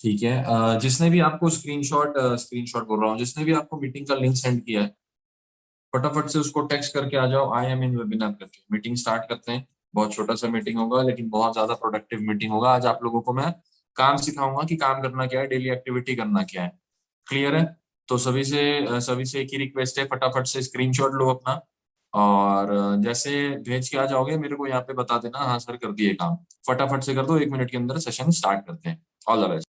ठीक है। जिसने भी आपको स्क्रीनशॉट बोल रहा हूँ, जिसने भी आपको मीटिंग का लिंक सेंड किया है, फटाफट से उसको टेक्स्ट करके आ जाओ, आई एम इन वेबिनार करके। मीटिंग स्टार्ट करते हैं। बहुत छोटा सा मीटिंग होगा लेकिन बहुत ज्यादा प्रोडक्टिव मीटिंग होगा। आज आप लोगों को मैं काम सिखाऊंगा कि काम करना क्या है, डेली एक्टिविटी करना क्या है। क्लियर है? तो सभी से एक ही रिक्वेस्ट है, फटाफट से स्क्रीनशॉट लो अपना, और जैसे भेज के आ जाओगे मेरे को यहाँ पे बता देना, हाँ सर कर दिए काम। फटाफट से कर दो, 1 मिनट के अंदर सेशन स्टार्ट करते हैं। All the best.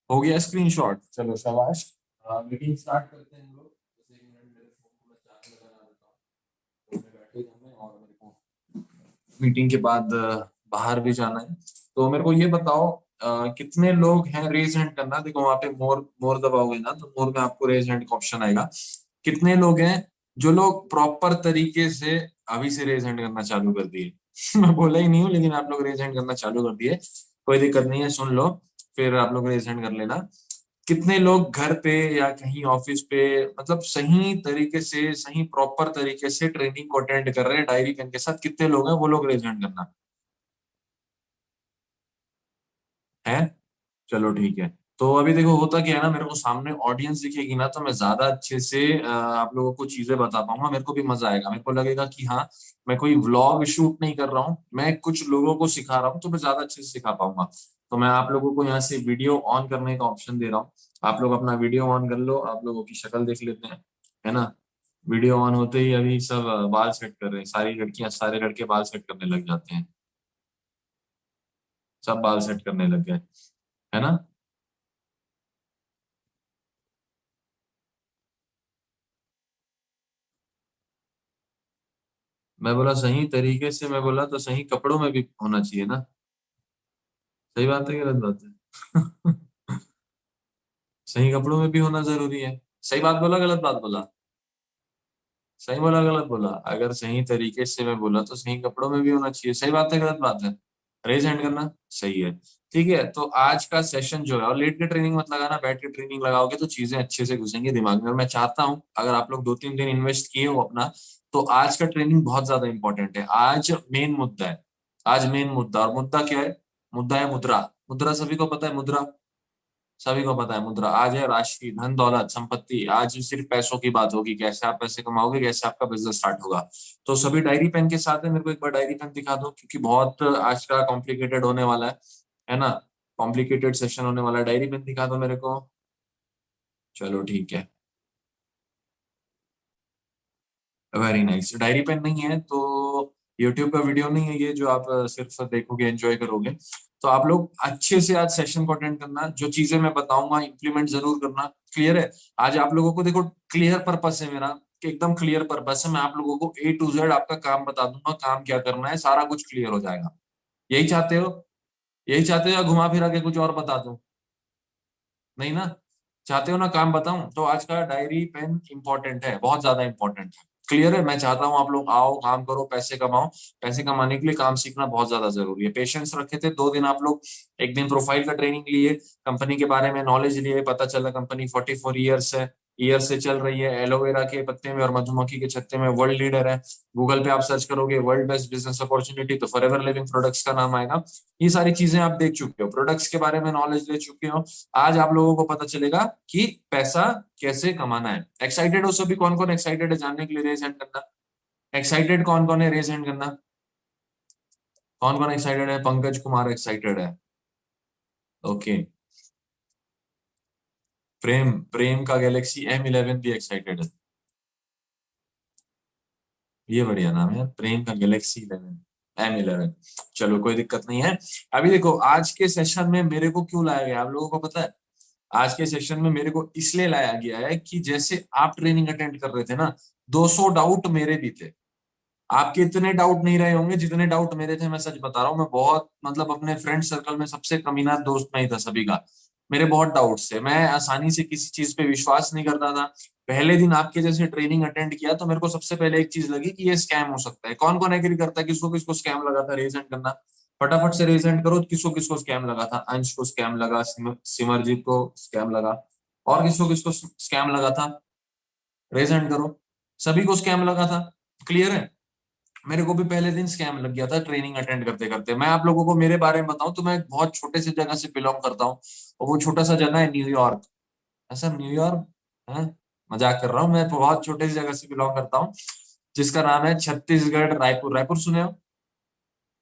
हो गया स्क्रीनशॉट? चलो शाबाश। मीटिंग स्टार्ट करते हैं हम लोग। बस 1 मिनट, मेरे फोन को मैं चार्ज लगाना देता हूँ। तो मैं बैठे ही हूँ और मेरे को मीटिंग के बाद बाहर भी जाना है। तो मेरे को ये बताओ, कितने लोग हैं? रेज हैंड करना। देखो वहां पे मोर मोर दबाओगे ना तो मोर में आपको रेज हैंड का ऑप्शन आएगा। कितने लोग हैं जो लोग प्रॉपर तरीके से अभी से रेज हैंड करना चालू कर दिए? मैं बोला ही नहीं हूँ लेकिन आप लोग रेज हैंड करना चालू कर दिए। कोई दिक्कत नहीं है, सुन लो, फिर आप लोग रेज हैंड कर लेना। कितने लोग घर पे या कहीं ऑफिस पे, मतलब सही तरीके से, सही प्रॉपर तरीके से ट्रेनिंग को अटेंड कर रहे हैं डायरी पेन के साथ? कितने लोग हैं? वो लोग रेज हैंड करना है। चलो ठीक है। तो अभी देखो होता क्या है ना, मेरे को सामने ऑडियंस दिखेगी ना तो मैं ज्यादा अच्छे से आप लोगों को चीजें बता पाऊंगा। मेरे को भी मजा आएगा, मेरे को लगेगा कि हाँ, मैं कोई व्लॉग शूट नहीं कर रहा हूँ, मैं कुछ लोगों को सिखा रहा हूँ, तो मैं ज्यादा अच्छे से सिखा पाऊंगा। तो मैं आप लोगों को यहाँ से वीडियो ऑन करने का ऑप्शन दे रहा हूँ। आप लोग अपना वीडियो ऑन कर लो, आप लोगों की शक्ल देख लेते हैं, है ना। वीडियो ऑन होते ही अभी सब बाल सेट कर रहे हैं, सारी लड़कियां सारे लड़के बाल सेट करने लग जाते हैं। सब बाल सेट करने लग गए, है ना। मैं बोला सही तरीके से, मैं बोला तो सही कपड़ों में भी होना चाहिए ना। सही बात है, गलत बात है? सही कपड़ों में भी होना जरूरी है। सही बात बोला, गलत बात बोला? सही बोला, गलत बोला? अगर सही तरीके से मैं बोला तो सही कपड़ों में भी होना चाहिए। सही बात है, गलत बात है? रेज हैंड करना सही है। ठीक है, तो आज का सेशन जो है, और लेट के ट्रेनिंग मत लगाना, बैठ के ट्रेनिंग लगाओगे तो चीजें अच्छे से घुसेंगी दिमाग में। और मैं चाहता हूं अगर आप लोग 2-3 दिन इन्वेस्ट किए हो अपना, तो आज का ट्रेनिंग बहुत ज्यादा इंपॉर्टेंट है। आज मेन मुद्दा है। आज मेन मुद्दा, और मुद्दा क्या है? मुद्दा है मुद्रा। मुद्रा सभी को पता है, मुद्रा सभी को पता है। मुद्रा आज है राशि, धन, दौलत, संपत्ति। आज सिर्फ पैसों की बात होगी, कैसे आप पैसे कमाओगे, कैसे आपका बिजनेस स्टार्ट होगा। तो सभी डायरी पेन के साथ है, मेरे को एक बार डायरी पेन दिखा दो, क्योंकि बहुत आज का कॉम्प्लिकेटेड होने वाला है ना। कॉम्प्लिकेटेड सेशन होने वाला है। डायरी पेन दिखा दो मेरे को। चलो ठीक है, वेरी नाइस। डायरी पेन नहीं है तो यूट्यूब का वीडियो नहीं है ये जो आप सिर्फ देखोगे, एंजॉय करोगे। तो आप लोग अच्छे से आज सेशन को अटेंड करना, जो चीजें मैं बताऊंगा इंप्लीमेंट जरूर करना। क्लियर है? आज आप लोगों को देखो, क्लियर पर्पस है मेरा, कि एकदम क्लियर पर्पस है। मैं आप लोगों को A to Z आपका काम बता दूंगा, काम क्या करना है, सारा कुछ क्लियर हो जाएगा। यही चाहते हो? यही चाहते हो या घुमा फिरा के कुछ और बता दूं? नहीं ना? चाहते हो ना काम बताऊं? तो आज का डायरी पेन इंपॉर्टेंट है, बहुत ज्यादा इंपॉर्टेंट है। क्लियर है? मैं चाहता हूं आप लोग आओ, काम करो, पैसे कमाओ। पैसे कमाने के लिए काम सीखना बहुत ज्यादा जरूरी है। पेशेंस रखे थे 2 दिन आप लोग। एक दिन प्रोफाइल का ट्रेनिंग लिए, कंपनी के बारे में नॉलेज लिए, पता चला कंपनी 44 ईयर्स है, ईयर से चल रही है, एलोवेरा के पत्ते में और मधुमक्खी के छत्ते में वर्ल्ड लीडर है। गूगल पे आप सर्च करोगे वर्ल्ड बेस्ट बिजनेस अपॉर्चुनिटी तो फॉरएवर लिविंग प्रोडक्ट्स का नाम आएगा। ये सारी चीजें आप देख चुके हो, प्रोडक्ट्स के बारे में नॉलेज ले चुके हो। आज आप लोगों को पता चलेगा कि पैसा कैसे कमाना है। एक्साइटेड हो सभी? कौन कौन एक्साइटेड है जानने के लिए? रेज हैंड करना। एक्साइटेड कौन कौन है? रेज हैंड करना। कौन कौन एक्साइटेड है? पंकज कुमार एक्साइटेड है। ओके। प्रेम, प्रेम का गैलेक्सी M11 भी एक्साइटेड है। ये बढ़िया नाम है, प्रेम का गैलेक्सी 11 M11। चलो कोई दिक्कत नहीं है। अभी देखो आज के सेशन में मेरे को क्यों लाया गया आप लोगों को पता है? आज के सेशन में मेरे को इसलिए लाया गया है कि जैसे आप ट्रेनिंग अटेंड कर रहे थे ना, 200 डाउट मेरे भी थे। आपके इतने डाउट नहीं रहे होंगे जितने डाउट मेरे थे, मैं सच बता रहा हूँ। मैं बहुत मतलब अपने फ्रेंड सर्कल में सबसे कमीना दोस्त मैं ही था सभी का। मेरे बहुत डाउट्स थे, मैं आसानी से किसी चीज पे विश्वास नहीं करता था। पहले दिन आपके जैसे ट्रेनिंग अटेंड किया तो मेरे को सबसे पहले एक चीज लगी कि ये स्कैम हो सकता है। कौन कौन एग्री करता है? किसको किसको स्कैम लगा था? रेज हैंड करना। फटाफट से रेज हैंड करो, किसको किसको स्कैम लगा था? अंश को स्कैम लगा, सिमरजीत को स्कैम लगा, और किसको किसको स्कैम लगा था? रेज हैंड करो। सभी को स्कैम लगा था। क्लियर है? मेरे को भी पहले दिन स्कैम लग गया था ट्रेनिंग अटेंड करते करते। मैं आप लोगों को मेरे बारे में बताऊं तो मैं एक बहुत छोटे से जगह से बिलोंग करता हूँ, और वो छोटा सा जगह है न्यूयॉर्क। ऐसा न्यूयॉर्क है? मजाक कर रहा हूँ, मैं बहुत छोटे सी जगह से बिलोंग करता हूँ जिसका नाम है छत्तीसगढ़ रायपुर। रायपुर सुने हो?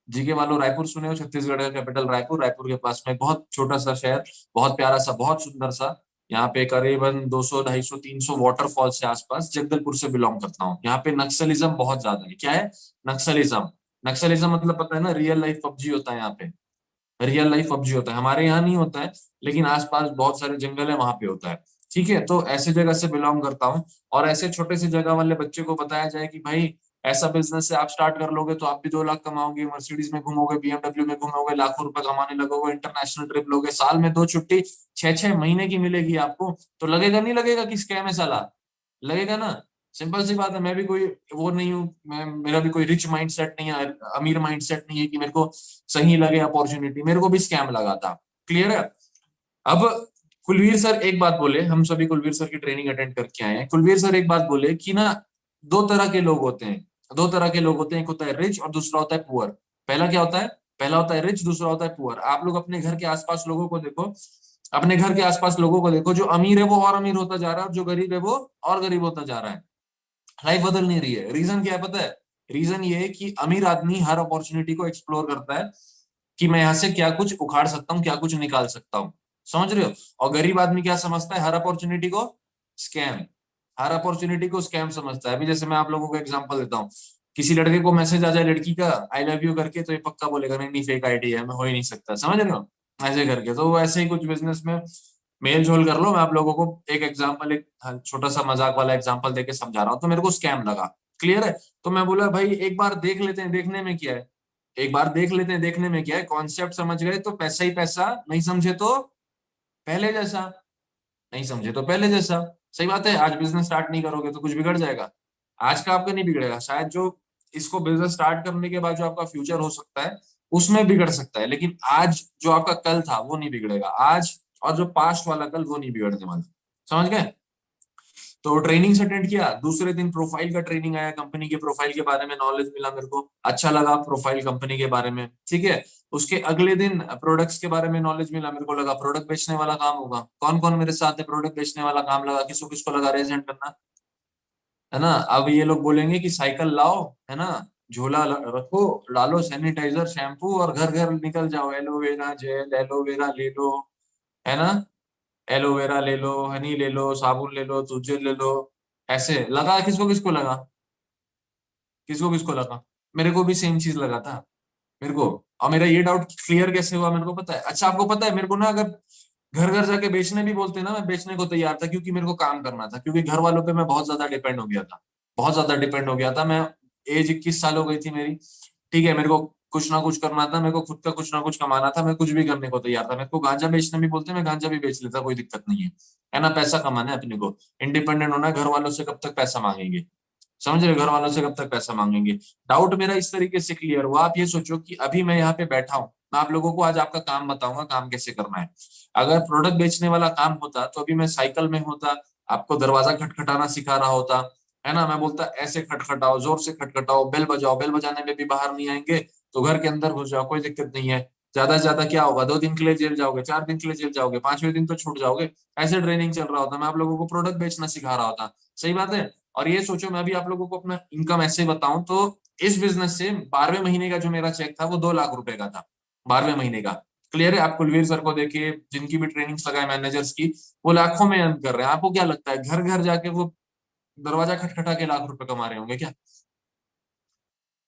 जीके वालों, रायपुर सुने हो? छत्तीसगढ़ का कैपिटल रायपुर। रायपुर के पास में बहुत छोटा सा शहर, बहुत प्यारा सा, बहुत सुंदर सा। यहाँ पे करीबन 200 250 300 वाटरफॉल्स है आसपास। जगदलपुर से बिलोंग करता हूँ। यहाँ पे नक्सलिज्म बहुत ज्यादा है। क्या है? नक्सलिज्म। नक्सलिज्म मतलब पता है ना? रियल लाइफ पबजी होता है यहाँ पे। रियल लाइफ पबजी होता है, हमारे यहाँ नहीं होता है, लेकिन आसपास बहुत सारे जंगल है वहां पे होता है। ठीक है, तो ऐसे जगह से बिलोंग करता हूँ। और ऐसे छोटे से जगह वाले बच्चे को बताया जाए कि भाई ऐसा बिजनेस है, आप स्टार्ट कर लोगे तो आप भी 2 लाख कमाओगे, मर्सिडीज में घूमोगे, BMW में घूमोगे, लाखों रुपए कमाने लगोगे, इंटरनेशनल ट्रिप लोगे, साल में 2 छुट्टी 6 6 महीने की मिलेगी आपको, तो लगेगा नहीं लगेगा कि स्कैम है साला? लगेगा ना? सिंपल सी बात है। मैं भी कोई वो नहीं हूँ, मैं मेरा भी कोई रिच माइंड सेट नहीं है, अमीर माइंड सेट नहीं है कि मेरे को सही लगे अपॉर्चुनिटी। मेरे को भी स्कैम लगा था। क्लियर है? अब कुलवीर सर एक बात बोले, हम सभी कुलवीर सर की ट्रेनिंग अटेंड करके आए हैं। कुलवीर सर एक बात बोले कि ना, 2 तरह के लोग होते हैं। 2 तरह के लोग होते हैं, एक होता है रिच और दूसरा होता है पुअर। पहला क्या होता है? पहला होता है रिच, दूसरा होता है पुअर। आप लोग अपने घर के आसपास लोगों को देखो, अपने घर के आसपास लोगों को देखो, जो अमीर है वो और अमीर होता जा रहा है, और जो गरीब है वो और गरीब होता जा रहा है। लाइफ बदल नहीं रही है। रीजन क्या है पता है? रीजन ये है कि अमीर आदमी हर अपॉर्चुनिटी को एक्सप्लोर करता है कि मैं यहाँ से क्या कुछ उखाड़ सकता हूँ, क्या कुछ निकाल सकता हूँ। समझ रहे हो? और गरीब आदमी क्या समझता है? हर अपॉर्चुनिटी को स्कैम। हर अपॉर्चुनिटी को स्कैम समझता है। अभी जैसे मैं आप लोगों को एग्जांपल देता हूँ, किसी लड़के को मैसेज आ जाए लड़की का आई लव यू करके, तो ये पक्का बोलेगा नहीं नहीं फेक आईडी है, मैं हो ही नहीं सकता। समझ रहे हो? ऐसे करके तो वो ऐसे ही कुछ बिजनेस में मेल जोल कर लो। मैं आप लोगों को एक एग्जांपल, एक छोटा सा मजाक वाला एग्जांपल देके समझा रहा हूँ, तो मेरे को स्कैम लगा। क्लियर है? तो मैं बोला भाई एक बार देख लेते हैं, देखने में क्या है। एक बार देख लेते हैं, देखने में क्या है। कॉन्सेप्ट समझ गए तो पैसा ही पैसा, नहीं समझे तो पहले जैसा, नहीं समझे तो पहले जैसा। सही बात है। आज बिजनेस स्टार्ट नहीं करोगे तो कुछ बिगड़ जाएगा। आज का आपका नहीं बिगड़ेगा, शायद जो इसको बिजनेस स्टार्ट करने के बाद जो आपका फ्यूचर हो सकता है उसमें बिगड़ सकता है, लेकिन आज जो आपका कल था वो नहीं बिगड़ेगा आज। और जो पास्ट वाला कल वो नहीं बिगड़ने वाला। समझ गए? तो ट्रेनिंग से अटेंड किया। दूसरे दिन प्रोफाइल का ट्रेनिंग आया, कंपनी के प्रोफाइल के बारे में नॉलेज मिला, मेरे को अच्छा लगा प्रोफाइल कंपनी के बारे में। ठीक है। उसके अगले दिन प्रोडक्ट्स के बारे में नॉलेज मिला, मेरे को लगा प्रोडक्ट बेचने वाला काम होगा। कौन कौन मेरे साथ है? प्रोडक्ट बेचने वाला काम लगा। किसको किसको लगा? रेज हैंड करना। है ना? अब ये लोग बोलेंगे कि साइकिल लाओ, है ना, झोला रखो, डालो सैनिटाइजर शैम्पू और घर घर निकल जाओ, एलोवेरा जेल, एलोवेरा ले लो, है ना, एलोवेरा ले लो, हनी ले लो, साबुन ले लो, तुझे ले लो। ऐसे लगा। किसको किसको लगा? किसको किसको लगा? मेरे को भी सेम चीज लगा था। मेरे को, और मेरा ये डाउट क्लियर कैसे हुआ मेरे को पता है। अच्छा आपको पता है मेरे को ना, अगर घर घर जाके बेचने भी बोलते ना, मैं बेचने को तैयार था, क्योंकि मेरे को काम करना था, क्योंकि घर वालों पे मैं बहुत ज्यादा डिपेंड हो गया था। बहुत ज्यादा डिपेंड हो गया था मैं। एज 21 साल हो गई थी मेरी। ठीक है, मेरे को कुछ ना कुछ करना था, मेरे को खुद का कुछ ना कुछ कमाना था, मैं कुछ भी करने को तैयार था। मेरे को गांजा बेचना भी बोलते, मैं गांजा भी बेच लेता, कोई दिक्कत नहीं है ना? पैसा कमाना है अपने को, इंडिपेंडेंट होना है। घर वालों से कब तक पैसा मांगेंगे? समझ रहे हो? घर वालों से कब तक पैसा मांगेंगे? डाउट मेरा इस तरीके से क्लियर हुआ। आप ये सोचो कि अभी मैं यहाँ पे बैठा हूँ, मैं आप लोगों को आज आपका काम बताऊंगा, काम कैसे करना है। अगर प्रोडक्ट बेचने वाला काम होता तो अभी मैं साइकिल में होता, आपको दरवाजा खटखटाना सिखा रहा होता, है ना, मैं बोलता ऐसे खटखटाओ, जोर से खटखटाओ, बेल बजाओ, बेल बजाने में भी बाहर नहीं आएंगे तो घर के अंदर घुस जाओ, कोई दिक्कत नहीं है। ज्यादा से ज्यादा क्या होगा, 2 दिन के लिए जेल जाओगे, 4 दिन के लिए जेल जाओगे, 5वें दिन तो छूट जाओगे। ऐसे ट्रेनिंग चल रहा होता, मैं आप लोगों को प्रोडक्ट बेचना सिखा रहा होता। सही बात है। और ये सोचो, मैं भी आप लोगों को अपना इनकम ऐसे बताऊं तो इस बिजनेस से 12वें महीने का जो मेरा चेक था वो 2 लाख रुपए का था, 12वें महीने का। क्लियर है। आप कुलवीर सर को देखिए, जिनकी भी ट्रेनिंग्स लगाए मैनेजर्स की, वो लाखों में अर्न कर रहे हैं। आपको क्या लगता है घर घर जाके वो दरवाजा खटखटा के लाख रुपए कमा रहे होंगे क्या?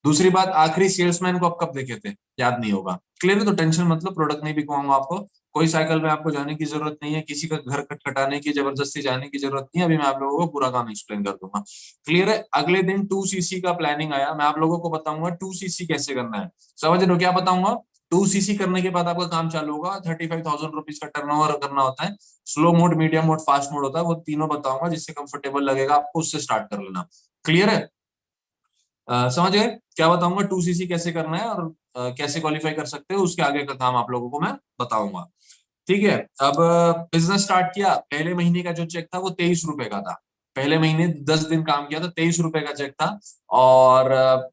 दूसरी बात, आखिरी सेल्समैन को आप कब देखे थे? याद नहीं होगा। क्लियर है। तो टेंशन मतलब, प्रोडक्ट नहीं बिकवाऊंगा आपको, कोई साइकिल में आपको जाने की जरूरत नहीं है, किसी का घर खटखटाने की, जबरदस्ती जाने की जरूरत नहीं है। अभी मैं आप लोगों को पूरा काम एक्सप्लेन कर दूंगा। क्लियर है। अगले दिन 2cc का प्लानिंग आया, मैं आप लोगों को बताऊंगा 2cc कैसे करना है। समझ रहे हो क्या बताऊंगा? 2cc करने के बाद आपका काम चालू होगा। 35,000 रुपीज का टर्नओवर करना होता है। Slow mode, medium mode, fast mode होता है, वो तीनों बताऊंगा, जिससे कंफर्टेबल लगेगा आपको उससे स्टार्ट कर लेना। क्लियर है। समझ गए क्या बताऊंगा? 2cc कैसे करना है और कैसे क्वालिफाई कर सकते हो, उसके आगे का काम आप लोगों को मैं बताऊंगा। ठीक है। अब बिजनेस स्टार्ट किया, पहले महीने का जो चेक था वो 23 रुपए का था। पहले महीने 10 दिन काम किया तो 23 रुपए का चेक था। और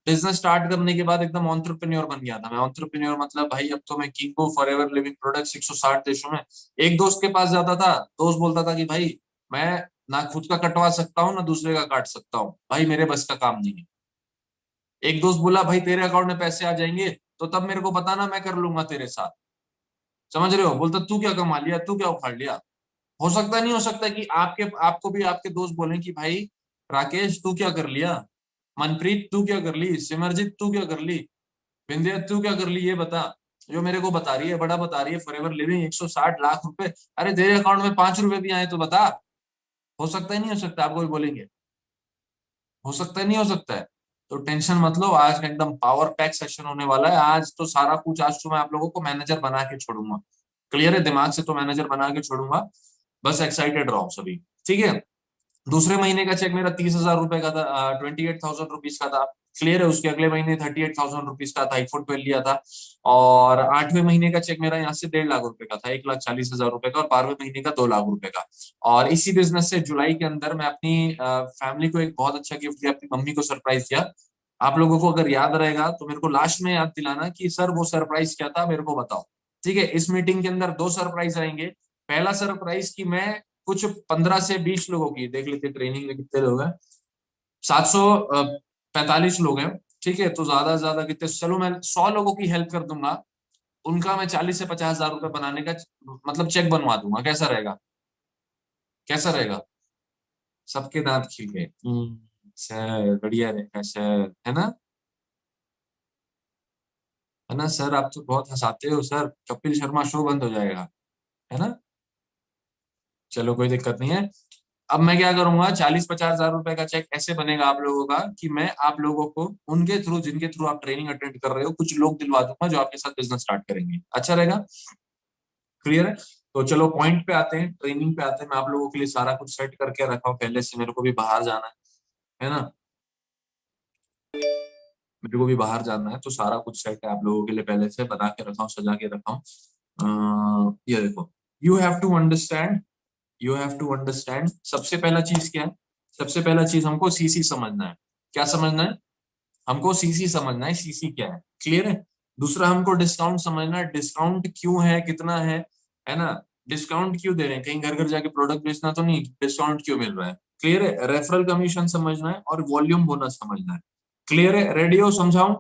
बिजनेस स्टार्ट करने के बाद एकदम ऑन्टरप्रेन्योर बन गया था मैं। ऑन्टरप्रेन्योर मतलब भाई अब तो मैं किंग हूँ, फॉर एवर लिविंग प्रोडक्ट्स 160 देशों में। एक दोस्त के पास जाता था, दोस्त बोलता था कि भाई मैं ना खुद का कटवा सकता हूँ ना दूसरे का काट सकता हूँ, भाई मेरे बस का काम नहीं है। एक दोस्त बोला भाई तेरे अकाउंट में पैसे आ जाएंगे तो तब मेरे को बताना, मैं कर लूंगा तेरे साथ। समझ रहे हो? बोलता तू क्या कमा लिया, तू क्या उखाड़ लिया। हो सकता नहीं हो सकता कि आपके आपको भी आपके दोस्त बोले कि भाई राकेश तू क्या कर लिया, मनप्रीत तू क्या कर ली, सिमरजीत तू क्या कर ली, बिंदिया तू क्या कर ली, ये बता। जो मेरे को बता रही है, बड़ा बता रही है, फॉरएवर लिविंग 160 लाख रुपए, अरे तेरे अकाउंट में 5 रुपए भी आए तो बता। हो सकता ही नहीं हो सकता, आपको भी बोलेंगे। हो सकता है नहीं हो सकता है। तो टेंशन मत लो, आज का एकदम पावर पैक सेशन होने वाला है। आज तो सारा कुछ, आज तो मैं आप लोगों को मैनेजर बना के छोड़ूंगा। क्लियर है। दिमाग से तो मैनेजर बना के छोड़ूंगा। बस एक्साइटेड रहो सभी। ठीक है। दूसरे महीने का चेक मेरा 30,000 रुपए का था, 28,000 रुपीज का था। क्लियर है। उसके अगले महीने 38,000 रुपीज का था, आईफोन 12 लिया था। और 8वें महीने का चेक मेरा यहाँ से 1.5 लाख रुपए का था, 1,40,000 रुपए का। और 12वें महीने का 2 लाख रुपए का। और इसी बिजनेस से जुलाई के अंदर मैं अपनी फैमिली को एक बहुत अच्छा गिफ्ट दिया, अपनी मम्मी को सरप्राइज दिया। आप लोगों को अगर याद रहेगा तो मेरे को लास्ट में याद दिलाना कि सर वो सरप्राइज क्या था, मेरे को बताओ। ठीक है। इस मीटिंग के अंदर 2 सरप्राइज आएंगे। पहला सरप्राइज कि मैं कुछ 15 से 20 लोगों की, देख लेते ट्रेनिंग में कितने लोग हैं, 745 लोग हैं। ठीक है। तो ज्यादा से ज्यादा कितने, चलो मैं 100 लोगों की हेल्प कर दूंगा। उनका मैं 40 से 50 हजार रुपए बनाने का मतलब चेक बनवा दूंगा। कैसा रहेगा? कैसा रहेगा? सबके दांत खिल गए। सर बढ़िया रहेगा सर, है ना? है ना सर? आप तो बहुत हंसाते हो सर, कपिल शर्मा शो बंद हो जाएगा, है ना? चलो कोई दिक्कत नहीं है। अब मैं क्या करूंगा, 40-50 हजार रुपए का चेक ऐसे बनेगा आप लोगों का कि मैं आप लोगों को उनके थ्रू, जिनके थ्रू आप ट्रेनिंग अटेंड कर रहे हो, कुछ लोग दिलवा दूंगा जो आपके साथ बिजनेस स्टार्ट करेंगे। अच्छा रहेगा। क्लियर है। तो चलो पॉइंट पे आते हैं, ट्रेनिंग पे आते हैं। मैं आप लोगों के लिए सारा कुछ सेट करके रखा हूँ पहले से, मेरे को भी बाहर जाना है ना? मेरे को भी बाहर जाना है तो सारा कुछ सेट है आप लोगों के लिए, पहले से बना के रखा हूँ, सजा के रखा हूँ। ये देखो, you have to understand, you have to understand. सबसे पहला चीज क्या है? सबसे पहला चीज हमको सीसी समझना है। क्या समझना है? हमको सीसी समझना है, सीसी क्या है। क्लियर है। दूसरा हमको डिस्काउंट समझना है, डिस्काउंट क्यों है, कितना है ना? डिस्काउंट क्यों दे रहे हैं, कहीं घर घर जाके प्रोडक्ट बेचना तो नहीं, डिस्काउंट क्यों मिल रहा है। क्लियर है। रेफरल कमीशन समझना है और वॉल्यूम बोनस समझना है। क्लियर है। रेडी हो? समझाऊं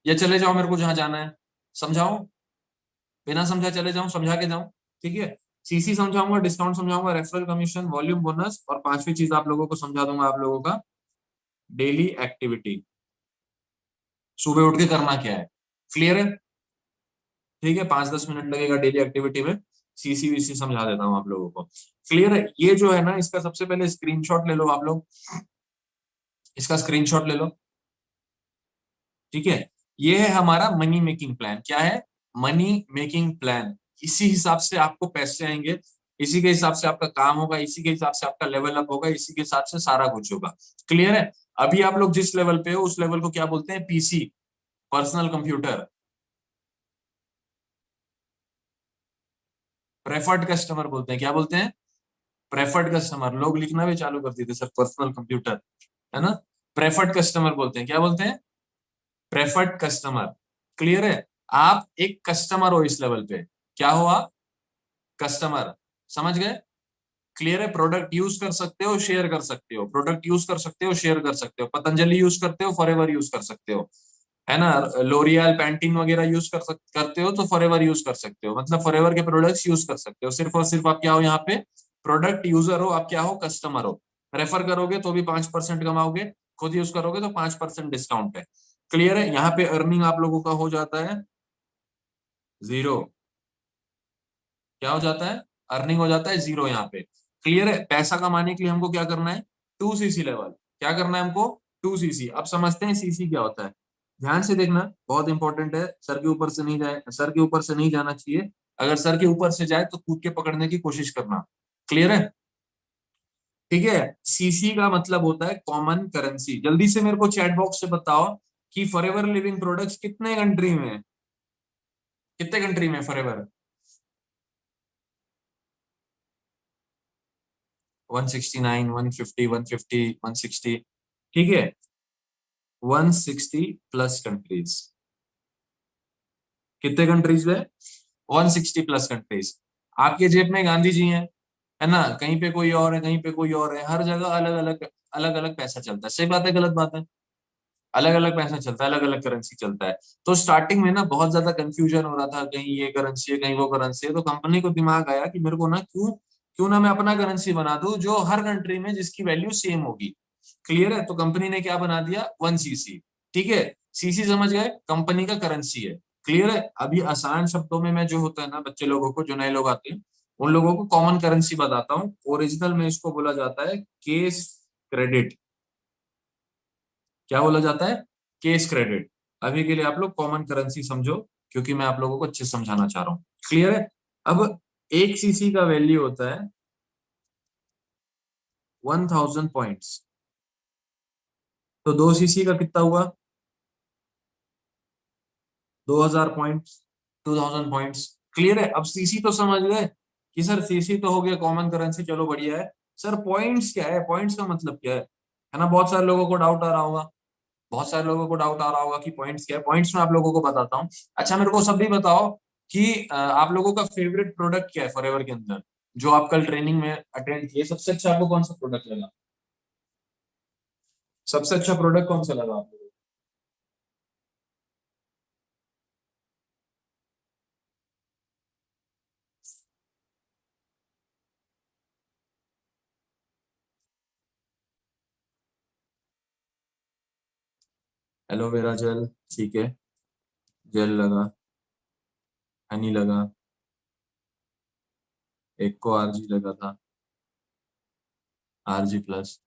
या चले जाओ, मेरे को जहां जाना है? समझाऊं? बिना समझा चले जाऊं, समझा के जाऊं? ठीक है। सीसी समझाऊंगा, डिस्काउंट समझाऊंगा, रेफरल कमीशन, वॉल्यूम बोनस, और पांचवी चीज आप लोगों को समझा दूंगा, आप लोगों का डेली एक्टिविटी, सुबह उठ के करना क्या है। क्लियर है। ठीक है। 5-10 मिनट लगेगा डेली एक्टिविटी में। सीसी वीसी समझा देता हूँ आप लोगों को। क्लियर है। ये जो है ना, इसका सबसे पहले स्क्रीनशॉट ले लो आप लोग, इसका स्क्रीनशॉट ले लो। ठीक है। ये है हमारा मनी मेकिंग प्लान। क्या है? Money making plan. इसी हिसाब से आपको पैसे आएंगे, इसी के हिसाब से आपका काम होगा, इसी के हिसाब से आपका लेवल अप होगा, इसी के हिसाब से सारा कुछ होगा। क्लियर है। अभी आप लोग जिस लेवल पे हो उस लेवल को क्या बोलते हैं? PC, personal computer. Preferred customer बोलते हैं। क्या बोलते हैं? प्रेफर्ड कस्टमर, लोग लिखना भी चालू कर दिए थे सर, पर्सनल कंप्यूटर, है ना। प्रेफर्ड कस्टमर बोलते हैं, क्या बोलते हैं, प्रेफर्ड कस्टमर। क्लियर है, आप एक कस्टमर हो इस लेवल पे, क्या हो आप, कस्टमर, समझ गए। क्लियर है, प्रोडक्ट यूज कर सकते हो, शेयर कर सकते हो, प्रोडक्ट यूज कर सकते हो, शेयर कर सकते हो, पतंजलि यूज करते हो, फॉरएवर यूज कर सकते हो, है ना, लोरियल पैंटीन वगैरह यूज करते हो तो फॉरएवर यूज कर सकते हो, मतलब फॉरएवर के प्रोडक्ट्स यूज कर सकते हो। सिर्फ और सिर्फ आप क्या हो यहाँ पे, प्रोडक्ट यूजर हो, आप क्या हो, कस्टमर हो। रेफर करोगे तो भी 5% कमाओगे, खुद यूज करोगे तो 5% डिस्काउंट है। क्लियर है, यहाँ पे अर्निंग आप लोगों का हो जाता है 0। क्या हो जाता है, अर्निंग हो जाता है 0 यहाँ पे। क्लियर है, पैसा कमाने के लिए हमको क्या करना है, 2cc लेवल, क्या करना है हमको, 2cc। अब समझते हैं सीसी क्या होता है, ध्यान से देखना, बहुत इंपॉर्टेंट है, सर के ऊपर से नहीं जाए, सर के ऊपर से नहीं जाना चाहिए, अगर सर के ऊपर से जाए तो कूद के पकड़ने की कोशिश करना। क्लियर है, ठीक है। सीसी का मतलब होता है कॉमन करेंसी। जल्दी से मेरे को चैट बॉक्स से बताओ कि फॉरएवर लिविंग प्रोडक्ट्स कितने कंट्री में है, कितने कंट्री में फॉरएवर, 169, 150, 150, 160, ठीक है, 160 प्लस कंट्रीज। कितने कंट्रीज में, 160 प्लस कंट्रीज। आपके जेब में गांधी जी हैं, है ना, कहीं पे कोई और है, कहीं पे कोई और है, हर जगह अलग अलग, अलग अलग पैसा चलता है। सही बात है, गलत बात है, अलग अलग पैसा चलता है, अलग अलग करेंसी चलता है। तो स्टार्टिंग में ना बहुत ज्यादा कंफ्यूजन हो रहा था, कहीं ये करेंसी है, कहीं वो करेंसी है, तो कंपनी को दिमाग आया कि मेरे को ना क्यों क्यों ना मैं अपना करेंसी बना दूं जो हर कंट्री में जिसकी वैल्यू सेम होगी। क्लियर है, तो कंपनी ने क्या बना दिया, 1cc। ठीक है, सीसी समझ गए, कंपनी का करेंसी है। क्लियर है, अभी आसान शब्दों में मैं जो होता है ना बच्चे लोगों को, जो नए लोग आते हैं उन लोगों को कॉमन करेंसी बताता हूँ। ओरिजिनल में इसको बोला जाता है केस क्रेडिट। क्या बोला जाता है, केस क्रेडिट। अभी के लिए आप लोग कॉमन करेंसी समझो, क्योंकि मैं आप लोगों को अच्छे से समझाना चाह रहा हूँ। क्लियर है, अब 1cc का वैल्यू होता है 1000 पॉइंट्स, तो 2cc का कितना हुआ, 2000 पॉइंट्स, 2000 पॉइंट्स। क्लियर है, अब सीसी तो समझ गए कि सर सीसी तो हो गया कॉमन करेंसी, चलो बढ़िया है। सर पॉइंट्स क्या है, पॉइंट्स का मतलब क्या है ना, बहुत सारे लोगों को डाउट आ रहा होगा, बहुत सारे लोगों को डाउट आ रहा होगा कि पॉइंट्स क्या है। पॉइंट्स में आप लोगों को बताता हूँ। अच्छा मेरे को सब भी बताओ कि आप लोगों का फेवरेट प्रोडक्ट क्या है फॉरएवर के अंदर, जो आप कल ट्रेनिंग में अटेंड किए, सबसे अच्छा आपको कौन सा प्रोडक्ट लगा, सबसे अच्छा प्रोडक्ट कौन सा लगा आप लोगों को? एलोवेरा जेल, ठीक है, जेल लगा, हनी लगा, एक को आरजी लगा था, आरजी प्लस।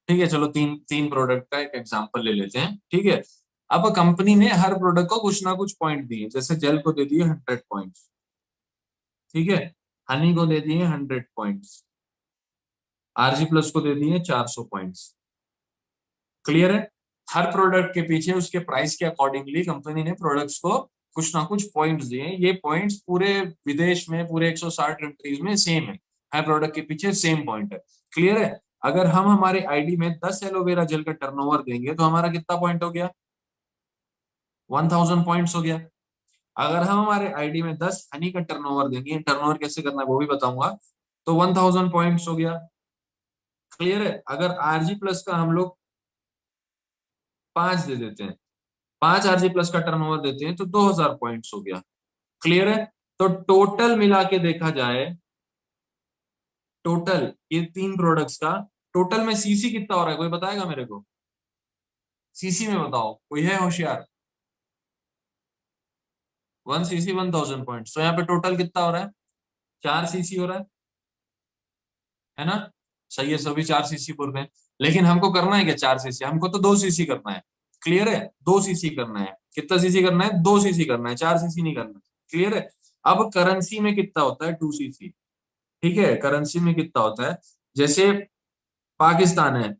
ठीक है, चलो तीन तीन प्रोडक्ट का एक एग्जांपल ले लेते हैं, ठीक है। अब कंपनी ने हर प्रोडक्ट को कुछ ना कुछ पॉइंट दिए, जैसे जेल को दे दिए 100 पॉइंट्स, ठीक है, हनी को दे दिए 100 पॉइंट्स, आरजी प्लस को दे दिए 400 पॉइंट्स। क्लियर है, हर प्रोडक्ट के पीछे उसके प्राइस के अकॉर्डिंगली कंपनी ने प्रोडक्ट्स को कुछ ना कुछ पॉइंट्स दिए। ये पॉइंट्स पूरे विदेश में, पूरे 160 कंट्रीज में सेम है, हर प्रोडक्ट के पीछे सेम पॉइंट है। क्लियर है, अगर हम हमारे आईडी में 10 एलोवेरा जेल का टर्नओवर देंगे तो हमारा कितना पॉइंट हो गया, 1000 पॉइंट्स हो गया। अगर हम हमारे आईडी में 10 हनी का टर्नओवर देंगे, टर्नओवर कैसे करना है वो भी बताऊंगा, तो 1000 पॉइंट्स हो गया। क्लियर है, अगर आरजी प्लस का हम लोग 5 दे देते हैं, 5 आरजी प्लस का टर्नओवर देते हैं तो 2000 पॉइंट्स हो गया। क्लियर है, तो टोटल मिला के देखा जाए, टोटल ये तीन प्रोडक्ट्स का टोटल में सीसी कितना हो रहा है, कोई बताएगा मेरे को, सीसी में बताओ, कोई है होशियार। 1cc 1000 पॉइंट, तो यहाँ पे टोटल कितना हो रहा है, 4cc हो रहा है ना। सही है, सभी 4cc बोल रहे हैं, लेकिन हमको करना है क्या 4cc, हमको तो 2cc करना है। क्लियर है, 2cc करना है, कितना सीसी करना है, 2cc करना है, 4cc नहीं करना। क्लियर है, अब करेंसी में कितना होता है, 2cc। ठीक है, करेंसी में कितना होता है, जैसे पाकिस्तान है,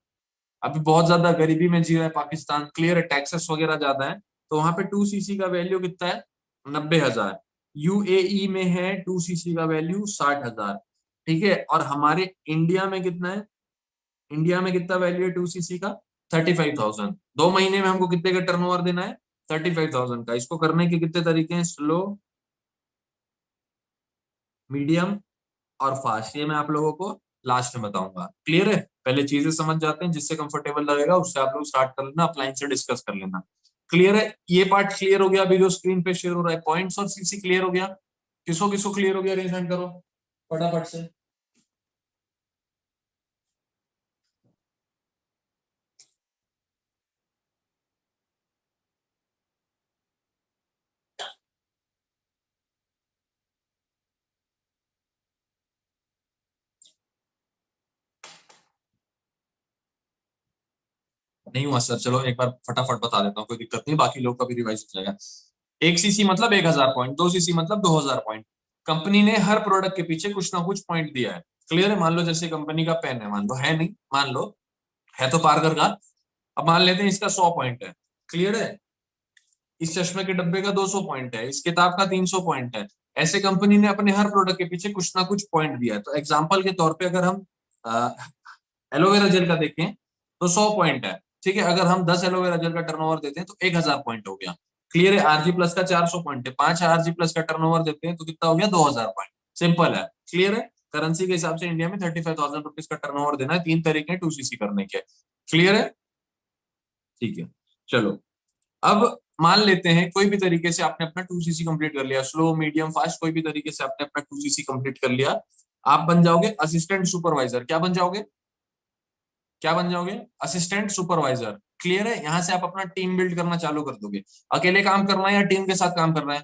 अभी बहुत ज्यादा गरीबी में जी रहा है पाकिस्तान। क्लियर है, टैक्सेस वगैरह ज्यादा है, तो वहां पे 2cc का वैल्यू कितना है, 90,000। यूएई में है 2cc का वैल्यू 60,000। ठीक है, और हमारे इंडिया में कितना है, इंडिया में कितना वैल्यू है 2cc का, 35,000। 2 महीने में हमको कितने का टर्नओवर देना है, 35,000 का। इसको करने के कितने तरीके हैं, स्लो, मीडियम और फास्ट, ये मैं आप लोगों को लास्ट में बताऊंगा। क्लियर है, पहले चीजें समझ जाते हैं, जिससे कंफर्टेबल लगेगा उससे आप लोग स्टार्ट कर लेना, अपलाइन से डिस्कस कर लेना। क्लियर है, ये पार्ट क्लियर हो गया। अभी जो स्क्रीन पे शेयर हो रहा है पॉइंट्स और सीसी क्लियर हो गया, किसको किसको क्लियर हो गया, रेज हैंड करो फटाफट से। नहीं हुआ सर, चलो एक बार फटाफट बता देता हूँ, कोई दिक्कत नहीं, बाकी लोग का भी रिवाइज हो जाएगा। 1 सीसी मतलब 1,000 पॉइंट, 2 सीसी मतलब 2,000 पॉइंट। कंपनी ने हर प्रोडक्ट के पीछे कुछ ना कुछ पॉइंट दिया है। क्लियर है, मान लो जैसे कंपनी का पेन है, मान लो है नहीं, मान लो है तो पार्कर का, अब मान लेते हैं इसका 100 पॉइंट है। क्लियर है, इस चश्मे के डब्बे का 200 पॉइंट है, इस किताब का 300 पॉइंट है। ऐसे कंपनी ने अपने हर प्रोडक्ट के पीछे कुछ ना कुछ पॉइंट दिया है। तो एग्जाम्पल के तौर पे अगर हम एलोवेरा जेल का देखें तो 100 पॉइंट है। ठीक है, अगर हम 10 एलोवेरा जेल का टर्नओवर देते हैं तो 1,000 पॉइंट हो गया। क्लियर है, आरजी प्लस का 400 पॉइंट है, 5 आरजी प्लस का टर्नओवर देते हैं तो कितना हो गया, 2,000 पॉइंट। सिंपल है। क्लियर है, करेंसी के हिसाब से इंडिया में 35,000 रुपीज का टर्नओवर देना है। 3 तरीके हैं 2cc करने के। क्लियर है, ठीक है, चलो। अब मान लेते हैं कोई भी तरीके से आपने अपना 2cc कंप्लीट कर लिया, स्लो मीडियम फास्ट, कोई भी तरीके से आपने अपना 2cc कंप्लीट कर लिया। आप बन जाओगे असिस्टेंट सुपरवाइजर। क्या बन जाओगे, क्या बन जाओगे, असिस्टेंट सुपरवाइजर। क्लियर है, यहां से आप अपना टीम बिल्ड करना चालू कर दोगे। अकेले काम करना है या टीम के साथ काम करना है,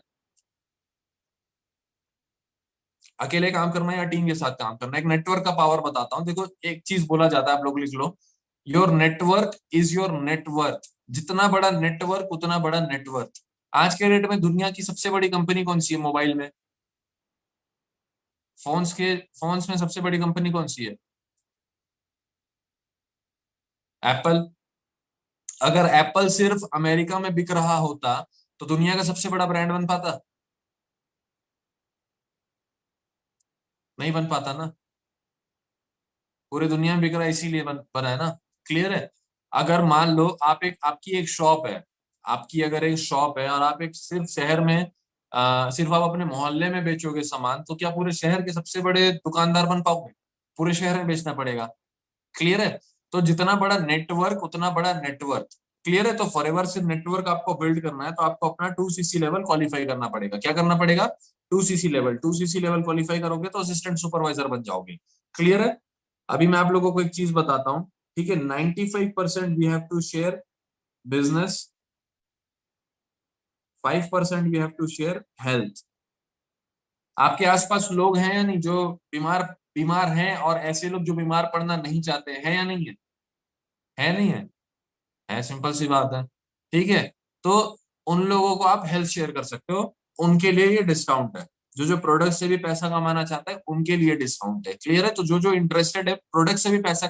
अकेले काम करना है या टीम के साथ काम करना है। एक नेटवर्क का पावर बताता हूं, देखो एक चीज बोला जाता है, आप लोग लिख लो, your network is your network. जितना बड़ा नेटवर्क उतना बड़ा नेटवर्क। आज के डेट में दुनिया की सबसे बड़ी कंपनी कौन सी है मोबाइल में, फोन्स में सबसे बड़ी कंपनी कौन सी है, एप्पल। अगर एप्पल सिर्फ अमेरिका में बिक रहा होता तो दुनिया का सबसे बड़ा ब्रांड बन पाता, नहीं बन पाता ना। पूरी दुनिया में बिक रहा है इसीलिए बना है ना। क्लियर है, अगर मान लो आप एक, आपकी एक शॉप है, आपकी अगर एक शॉप है और आप एक सिर्फ शहर में सिर्फ आप अपने मोहल्ले में बेचोगे सामान, तो क्या पूरे शहर के सबसे बड़े दुकानदार बन पाओगे, पूरे शहर में बेचना पड़ेगा। क्लियर है, तो जितना बड़ा नेटवर्क उतना बड़ा नेटवर्क। क्लियर है, तो फॉरएवर से नेटवर्क आपको बिल्ड करना है तो आपको अपना 2cc लेवल क्वालिफाई करना पड़ेगा। क्या करना पड़ेगा, 2cc level. 2cc level qualify करोगे तो असिस्टेंट सुपरवाइजर बन जाओगे। क्लियर है, अभी मैं आप लोगों को एक चीज बताता हूँ। ठीक है, 95% we have to share business, 5% we have to share health. आपके आसपास लोग हैं या नहीं जो बीमार बीमार हैं, और ऐसे लोग जो बीमार पड़ना नहीं चाहते हैं या नहीं है, है नहीं है, है, सिंपल सी बात है। ठीक है, तो उन लोगों को आप हेल्थ शेयर कर सकते हो, उनके लिए ये डिस्काउंट है। जो जो प्रोडक्ट से भी पैसा कमाना चाहता है उनके लिए डिस्काउंट है। क्लियर है, तो जो जो इंटरेस्टेड है प्रोडक्ट से भी पैसा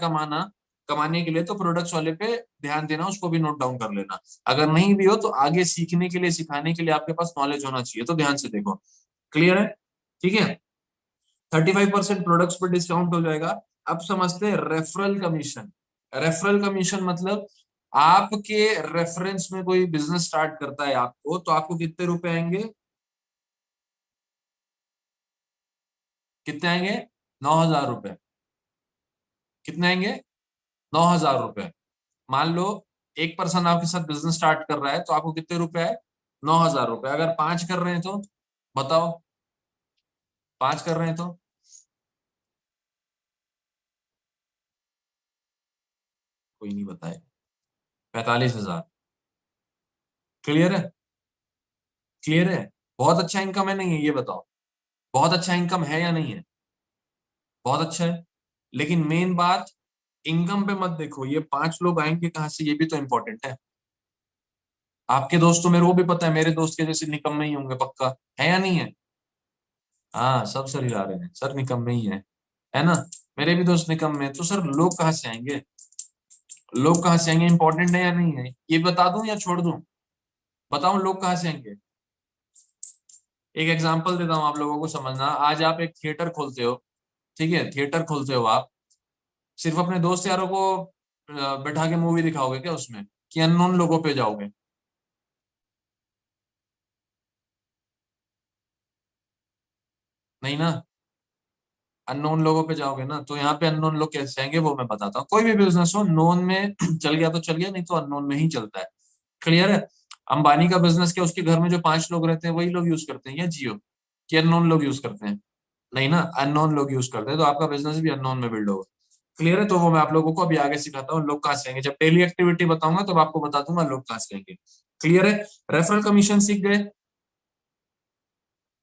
कमाने के लिए, तो प्रोडक्ट्स वाले पे ध्यान देना, उसको भी नोट डाउन कर लेना। अगर नहीं भी हो तो आगे सीखने के लिए, सिखाने के लिए आपके पास नॉलेज होना चाहिए, तो ध्यान से देखो। क्लियर है, ठीक है, 35% प्रोडक्ट्स पर डिस्काउंट हो जाएगा। अब समझते हैं रेफरल कमीशन। रेफरल कमीशन मतलब आपके रेफरेंस में कोई बिजनेस स्टार्ट करता है आपको, तो आपको कितने रुपए आएंगे, कितने आएंगे, 9,000 रुपए। कितने आएंगे, 9,000 रुपए। मान लो एक पर्सन आपके साथ बिजनेस स्टार्ट कर रहा है तो आपको कितने रुपए आए, 9,000 रुपए। अगर 5 कर रहे हैं तो बताओ, 5 कर रहे हैं तो कोई नहीं बताए, 45,000। क्लियर है, क्लियर है, बहुत अच्छा इनकम है नहीं है, ये बताओ, बहुत अच्छा इनकम है या नहीं है, बहुत अच्छा है। लेकिन मेन बात, इनकम पे मत देखो, ये 5 लोग आएंगे कहाँ से, ये भी तो इम्पोर्टेंट है। आपके दोस्त तो मेरे को भी पता है, मेरे दोस्त के जैसे निकम्मे ही होंगे पक्का, है या नहीं है, हाँ सब सर हिला रहे हैं, सर निकम्मे ही है ना। मेरे भी दोस्त निकम्मे हैं, तो सर लोग कहाँ से आएंगे, लोग कहाँ से आएंगे, इंपॉर्टेंट है या नहीं है, ये बता दूं या छोड़ दूं, बताऊं लोग कहाँ से आएंगे। एक एग्जांपल देता हूं आप लोगों को समझना, आज आप एक थिएटर खोलते हो, ठीक है, थिएटर खोलते हो आप, सिर्फ अपने दोस्त यारों को बैठा के मूवी दिखाओगे क्या उसमें, कि अननोन लोगों पे जाओगे? नहीं ना, अननोन लोगों पे जाओगे ना, तो यहाँ पे अननोन लोग कैसे आएंगे वो मैं बताता हूँ। कोई भी बिजनेस हो, नोन में चल गया तो चल गया, नहीं तो अननोन में ही चलता है। क्लियर है? अंबानी का बिजनेस क्या, उसके घर में जो 5 लोग रहते हैं वही लोग यूज करते हैं या जियो, कि अननोन लोग यूज करते हैं? नहीं ना, अननोन लोग यूज करते हैं, तो आपका बिजनेस भी अननोन में बिल्ड होगा। क्लियर है? तो वो मैं आप लोगों को अभी आगे सिखाता हूँ, लोग कहाँ से आएंगे, जब डेली एक्टिविटी बताऊंगा तब आपको बता दूंगा लोग कहाँ से आएंगे। क्लियर है? रेफरल कमीशन सीख गए?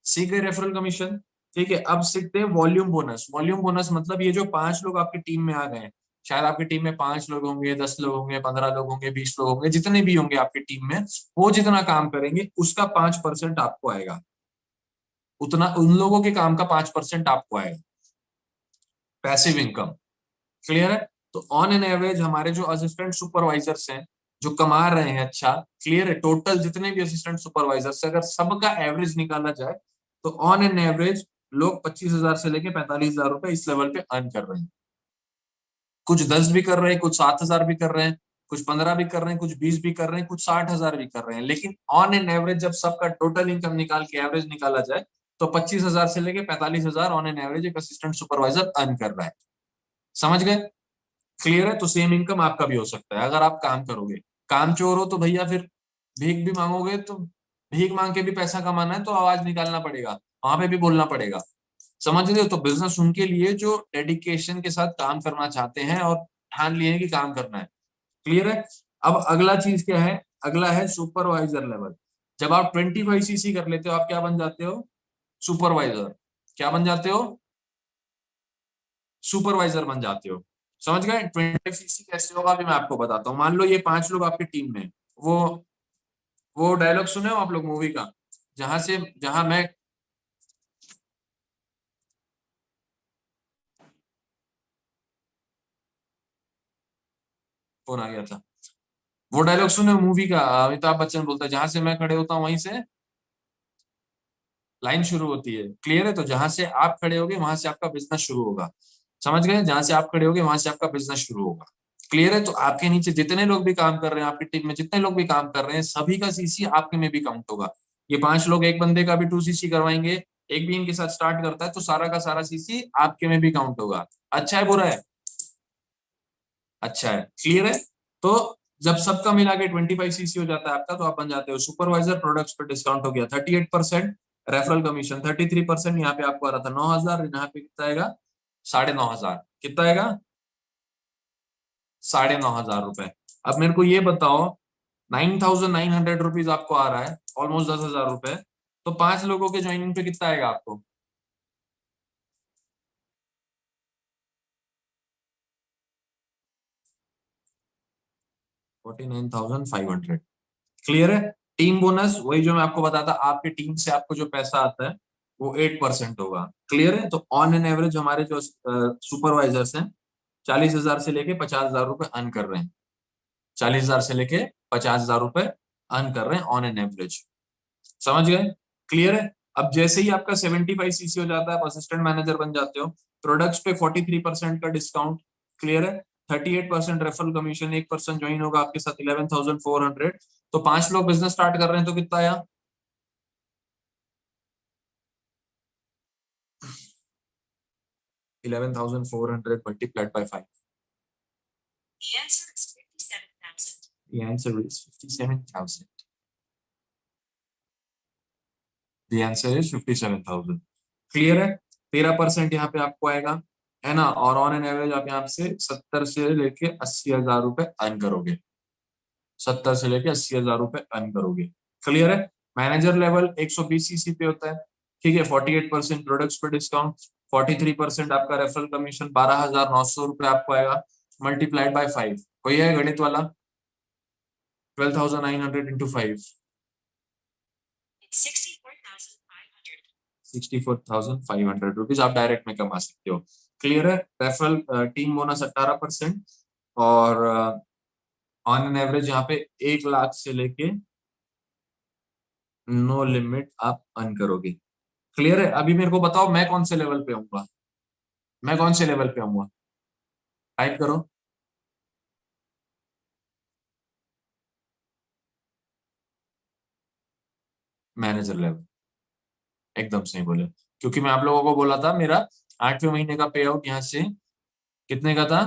सीख गए रेफरल कमीशन? ठीक है, अब सीखते हैं वॉल्यूम बोनस। वॉल्यूम बोनस मतलब ये जो 5 लोग आपकी टीम में आ गए हैं, शायद आपकी टीम में 5 लोग होंगे, 10 लोग होंगे, 15 लोग होंगे, 20 लोग होंगे, जितने भी होंगे आपकी टीम में, वो जितना काम करेंगे उसका 5% आपको आएगा। उतना उन लोगों के काम का 5% आपको आएगा, पैसिव इनकम। क्लियर है? तो ऑन एन एवरेज हमारे जो असिस्टेंट सुपरवाइजर्स हैं, जो कमा रहे हैं अच्छा, क्लियर है, टोटल जितने भी असिस्टेंट सुपरवाइजर्स अगर सबका एवरेज निकाला जाए, तो ऑन एन एवरेज लोग 25,000 से लेके 45,000 रुपए इस लेवल पे अर्न कर रहे हैं। कुछ 10 भी कर रहे हैं, कुछ 7,000 भी कर रहे हैं, कुछ 15 भी कर रहे हैं, कुछ 20 भी कर रहे हैं, कुछ 60,000 भी कर रहे हैं, लेकिन ऑन एन एवरेज जब सबका टोटल इनकम निकाल के एवरेज निकाला जाए, तो 25,000 से लेके 45,000 ऑन एन एवरेज एक असिस्टेंट सुपरवाइजर अर्न कर रहा है। समझ गए? क्लियर है? तो सेम इनकम आपका भी हो सकता है अगर आप काम करोगे। काम चोर हो तो भैया फिर भीख भी मांगोगे, तो भीख मांग के भी पैसा कमाना है तो आवाज निकालना पड़ेगा, वहां पे भी बोलना पड़ेगा। समझ रहे हो? तो बिजनेस उनके लिए जो डेडिकेशन के साथ काम करना चाहते हैं और ठान लिए हैं कि काम करना है। क्लियर है? अब अगला चीज क्या है? अगला है सुपरवाइजर लेवल। जब आप 25 सीसी कर लेते हो, आप क्या बन जाते हो? सुपरवाइजर। क्या बन जाते हो? सुपरवाइजर बन जाते हो। समझ गए? 25 सीसी कैसे होगा अभी मैं आपको बताता हूँ। मान लो ये 5 लोग आपकी टीम में, वो वो डायलॉग सुने हो आप लोग मूवी का, जहां मैं, फोन आ गया था, वो डायलॉग सुने हो मूवी का, अमिताभ बच्चन बोलता है, जहां से मैं खड़े होता हूँ वहीं से लाइन शुरू होती है। क्लियर है? तो जहां से आप खड़े होगे वहां से आपका बिजनेस शुरू होगा। समझ गए? जहां से आप खड़े होगे वहां से आपका बिजनेस शुरू होगा। क्लियर है? तो आपके नीचे जितने लोग भी काम कर रहे हैं, आपकी टीम में जितने लोग भी काम कर रहे हैं, सभी का सीसी आपके में भी काउंट होगा। ये 5 लोग एक बंदे का भी 2 सीसी करवाएंगे, एक भी इनके साथ स्टार्ट करता है, तो सारा का सारा सीसी आपके में भी काउंट होगा। अच्छा है बुरा है? अच्छा है। क्लियर है? तो जब सबका मिला के 25 सीसी हो जाता है आपका, तो आप बन जाते हो सुपरवाइजर। प्रोडक्ट्स पे डिस्काउंट हो गया 38%, रेफरल कमीशन 33%, यहाँ पे आपको आ रहा था 9,000, यहाँ पे कितना आएगा? 9,500। कितना आएगा? 9,500 रुपए। अब मेरे को ये बताओ, 9,900 रुपीज आपको आ रहा है, ऑलमोस्ट 10,000 रुपए, तो 5 लोगों के ज्वाइनिंग पे कितना आएगा आपको? 49,500। क्लियर है? टीम बोनस वही जो मैं आपको बताता, आपके टीम से आपको जो पैसा आता है वो 8% होगा। क्लियर है? तो ऑन एन एवरेज हमारे जो सुपरवाइजर्स हैं, 40,000 से लेके 50,000 रुपए अर्न कर रहे हैं। 40,000 से लेके 50,000 रुपए अर्न कर रहे हैं ऑन एन एवरेज। समझ गए? क्लियर है? अब जैसे ही आपका 75 सीसी हो जाता है, आप असिस्टेंट मैनेजर बन जाते हो। प्रोडक्ट्स पे 43% का डिस्काउंट। क्लियर है? 38% रेफरल कमीशन, 1% ज्वाइन होगा आपके साथ, 11,400। तो 5 लोग बिजनेस स्टार्ट कर रहे हैं, तो कितना आया? 11,400 multiplied by 5। The answer is 57,000. The answer is 57,000. Clear है? 13% यहाँ पे आपको आएगा, है ना? और ऑन एन एवरेज आप यहाँ से 70 से लेके 80,000 रुपए अर्न करोगे। 70 से लेके 80,000 रुपए अर्न करोगे। क्लियर है? मैनेजर लेवल 120 सीसी पे होता है। ठीक है, 48% प्रोडक्ट्स पे डिस्काउंट, 43% आपका रेफरल कमीशन, 12,900 रुपए आपको आएगा, मल्टीप्लाइड बाय 5। कोई है गणित वाला? 12,900 इंटू 5, 64,500 रुपीज आप डायरेक्ट में कमा सकते हो। क्लियर है? रेफरल टीम बोनस 18%, और ऑन एन एवरेज यहाँ पे 1 लाख से लेके नो लिमिट आप अर्न करोगे। क्लियर है? अभी मेरे को बताओ मैं कौन से लेवल पे आऊंगा? मैं कौन से लेवल पे आऊंगा? टाइप करो। Manager level. एकदम सही बोले। क्योंकि मैं आप लोगों को बोला था मेरा 8वें महीने का पे आउट यहाँ से कितने का था?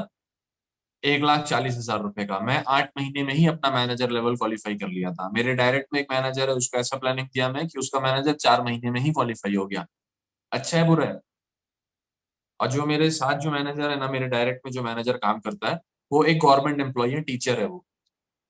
1,40,000 रुपए का। मैं 8 महीने में ही अपना मैनेजर लेवल क्वालिफाई कर लिया था। मेरे डायरेक्ट में एक मैनेजर है, उसको ऐसा प्लानिंग किया मैं कि उसका मैनेजर 4 महीने में ही क्वालिफाई हो गया। अच्छा है बुरा है? और जो मेरे साथ जो मैनेजर है ना, मेरे डायरेक्ट में जो मैनेजर काम करता है, वो एक गवर्नमेंट एम्प्लॉय है, टीचर है वो।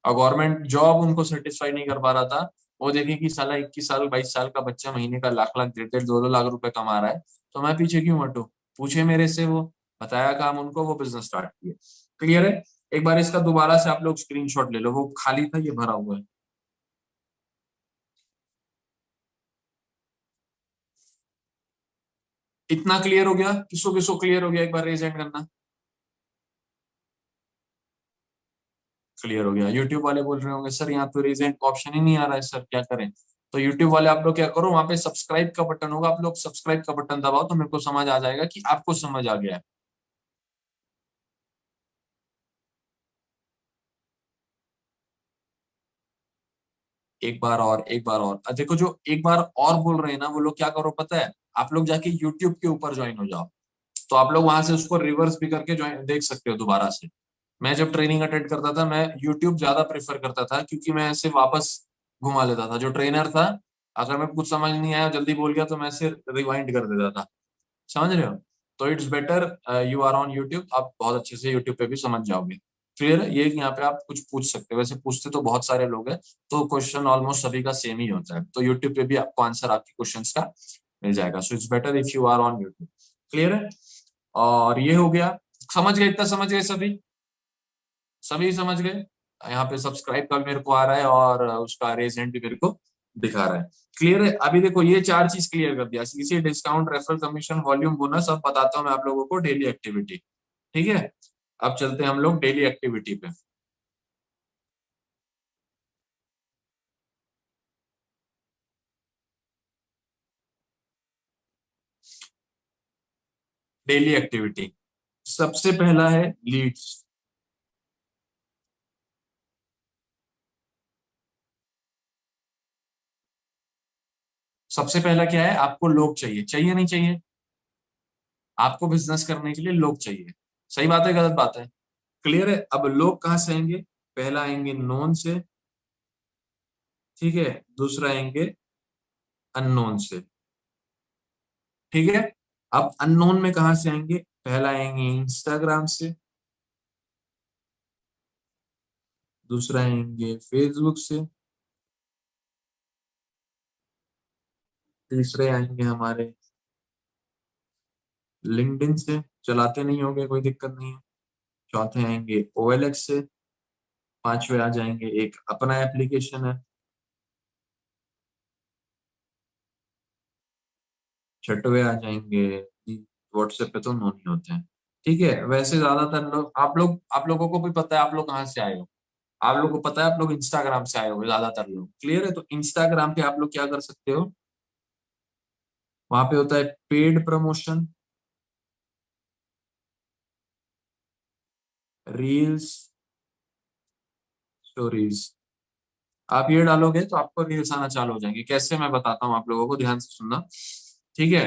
और गवर्नमेंट जॉब उनको सेटिस्फाई नहीं कर पा रहा था। वो देखे कि साला 21 साल 22 साल का बच्चा महीने का लाख लाख 1.5 2 लाख रुपए कमा रहा है, तो मैं पीछे क्यों हटूं? पूछे मेरे से, वो बताया काम उनको, वो बिजनेस स्टार्ट किए। क्लियर है? एक बार इसका दोबारा से आप लोग स्क्रीनशॉट ले लो, वो खाली था, ये भरा हुआ है। इतना क्लियर हो गया? किसको किसको क्लियर हो गया? एक बार रेज हैंड करना। क्लियर हो गया? यूट्यूब वाले बोल रहे होंगे सर यहाँ तो रेज हैंड का ऑप्शन ही नहीं आ रहा है सर, क्या करें? तो यूट्यूब वाले आप लोग क्या करो, वहां पे सब्सक्राइब का बटन होगा, आप लोग सब्सक्राइब का बटन दबाओ तो मेरे को समझ आ जाएगा कि आपको समझ आ गया है। एक बार और, एक बार और। देखो जो एक बार और बोल रहे हैं ना, वो लोग क्या करो पता है? आप लोग जाके यूट्यूब के ऊपर ज्वाइन हो जाओ, तो आप लोग वहां से उसको रिवर्स भी करके ज्वाइन देख सकते हो दोबारा से। मैं जब ट्रेनिंग अटेंड करता था, मैं यूट्यूब ज्यादा प्रेफर करता था, क्योंकि मैं ऐसे वापस घुमा लेता था। जो ट्रेनर था, अगर मैं कुछ समझ नहीं आया, जल्दी बोल गया, तो मैं ऐसे रिवाइंड कर देता था। समझ रहे हो? तो it's better you are on YouTube, आप बहुत अच्छे से यूट्यूब पे भी समझ जाओगे। क्लियर है? ये कि यहाँ पे आप कुछ पूछ सकते हो, वैसे पूछते तो बहुत सारे लोग हैं, तो क्वेश्चन ऑलमोस्ट सभी का सेम ही होता है, तो यूट्यूब पे भी आपको आंसर आपके क्वेश्चंस का मिल जाएगा। So it's better if you are on YouTube. Clear है? और ये हो गया। समझ गए? इतना समझ गए सभी? सभी समझ गए? यहाँ पे सब्सक्राइब का भी मेरे को आ रहा है, और उसका रेजेंट भी मेरे को दिखा रहा है। क्लियर है? अभी देखो ये चार चीज क्लियर कर दिया, CC, discount, referral commission, volume, bonus. अब बताता हूँ मैं आप लोगों को डेली एक्टिविटी। ठीक है? अब चलते हैं हम लोग डेली एक्टिविटी पे। Daily activity. सबसे पहला है लीड्स। सबसे पहला क्या है? आपको लोग चाहिए, चाहिए नहीं चाहिए? आपको बिजनेस करने के लिए लोग चाहिए। सही बात है, गलत बात है? क्लियर है? अब लोग कहाँ से आएंगे? पहला आएंगे नोन से, ठीक है। दूसरा आएंगे अननोन से, ठीक है। अब अननोन में कहाँ से आएंगे? पहला आएंगे इंस्टाग्राम से, दूसरा आएंगे फेसबुक से, तीसरे आएंगे हमारे लिंक्डइन से। चलाते नहीं होंगे, कोई दिक्कत नहीं है। चौथे आएंगे OLX से। पांचवे आ जाएंगे, एक अपना एप्लीकेशन है। छठवे आ जाएंगे, व्हाट्सएप पे तो नो नहीं होते हैं। ठीक है? वैसे ज्यादातर लोग, आप लोगों को भी पता है आप लोग कहाँ से आए हो। आप लोग को पता है आप लोग इंस्टाग्राम से आए हो ज्यादातर लोग। क्लियर है? तो इंस्टाग्राम पे आप लोग क्या कर सकते हो? वहां पे होता है पेड प्रमोशन, रील्स, स्टोरीज। आप ये डालोगे तो आपको रील्स आना चालू हो जाएंगे। कैसे? मैं बताता हूँ आप लोगों को, ध्यान से सुनना। ठीक है?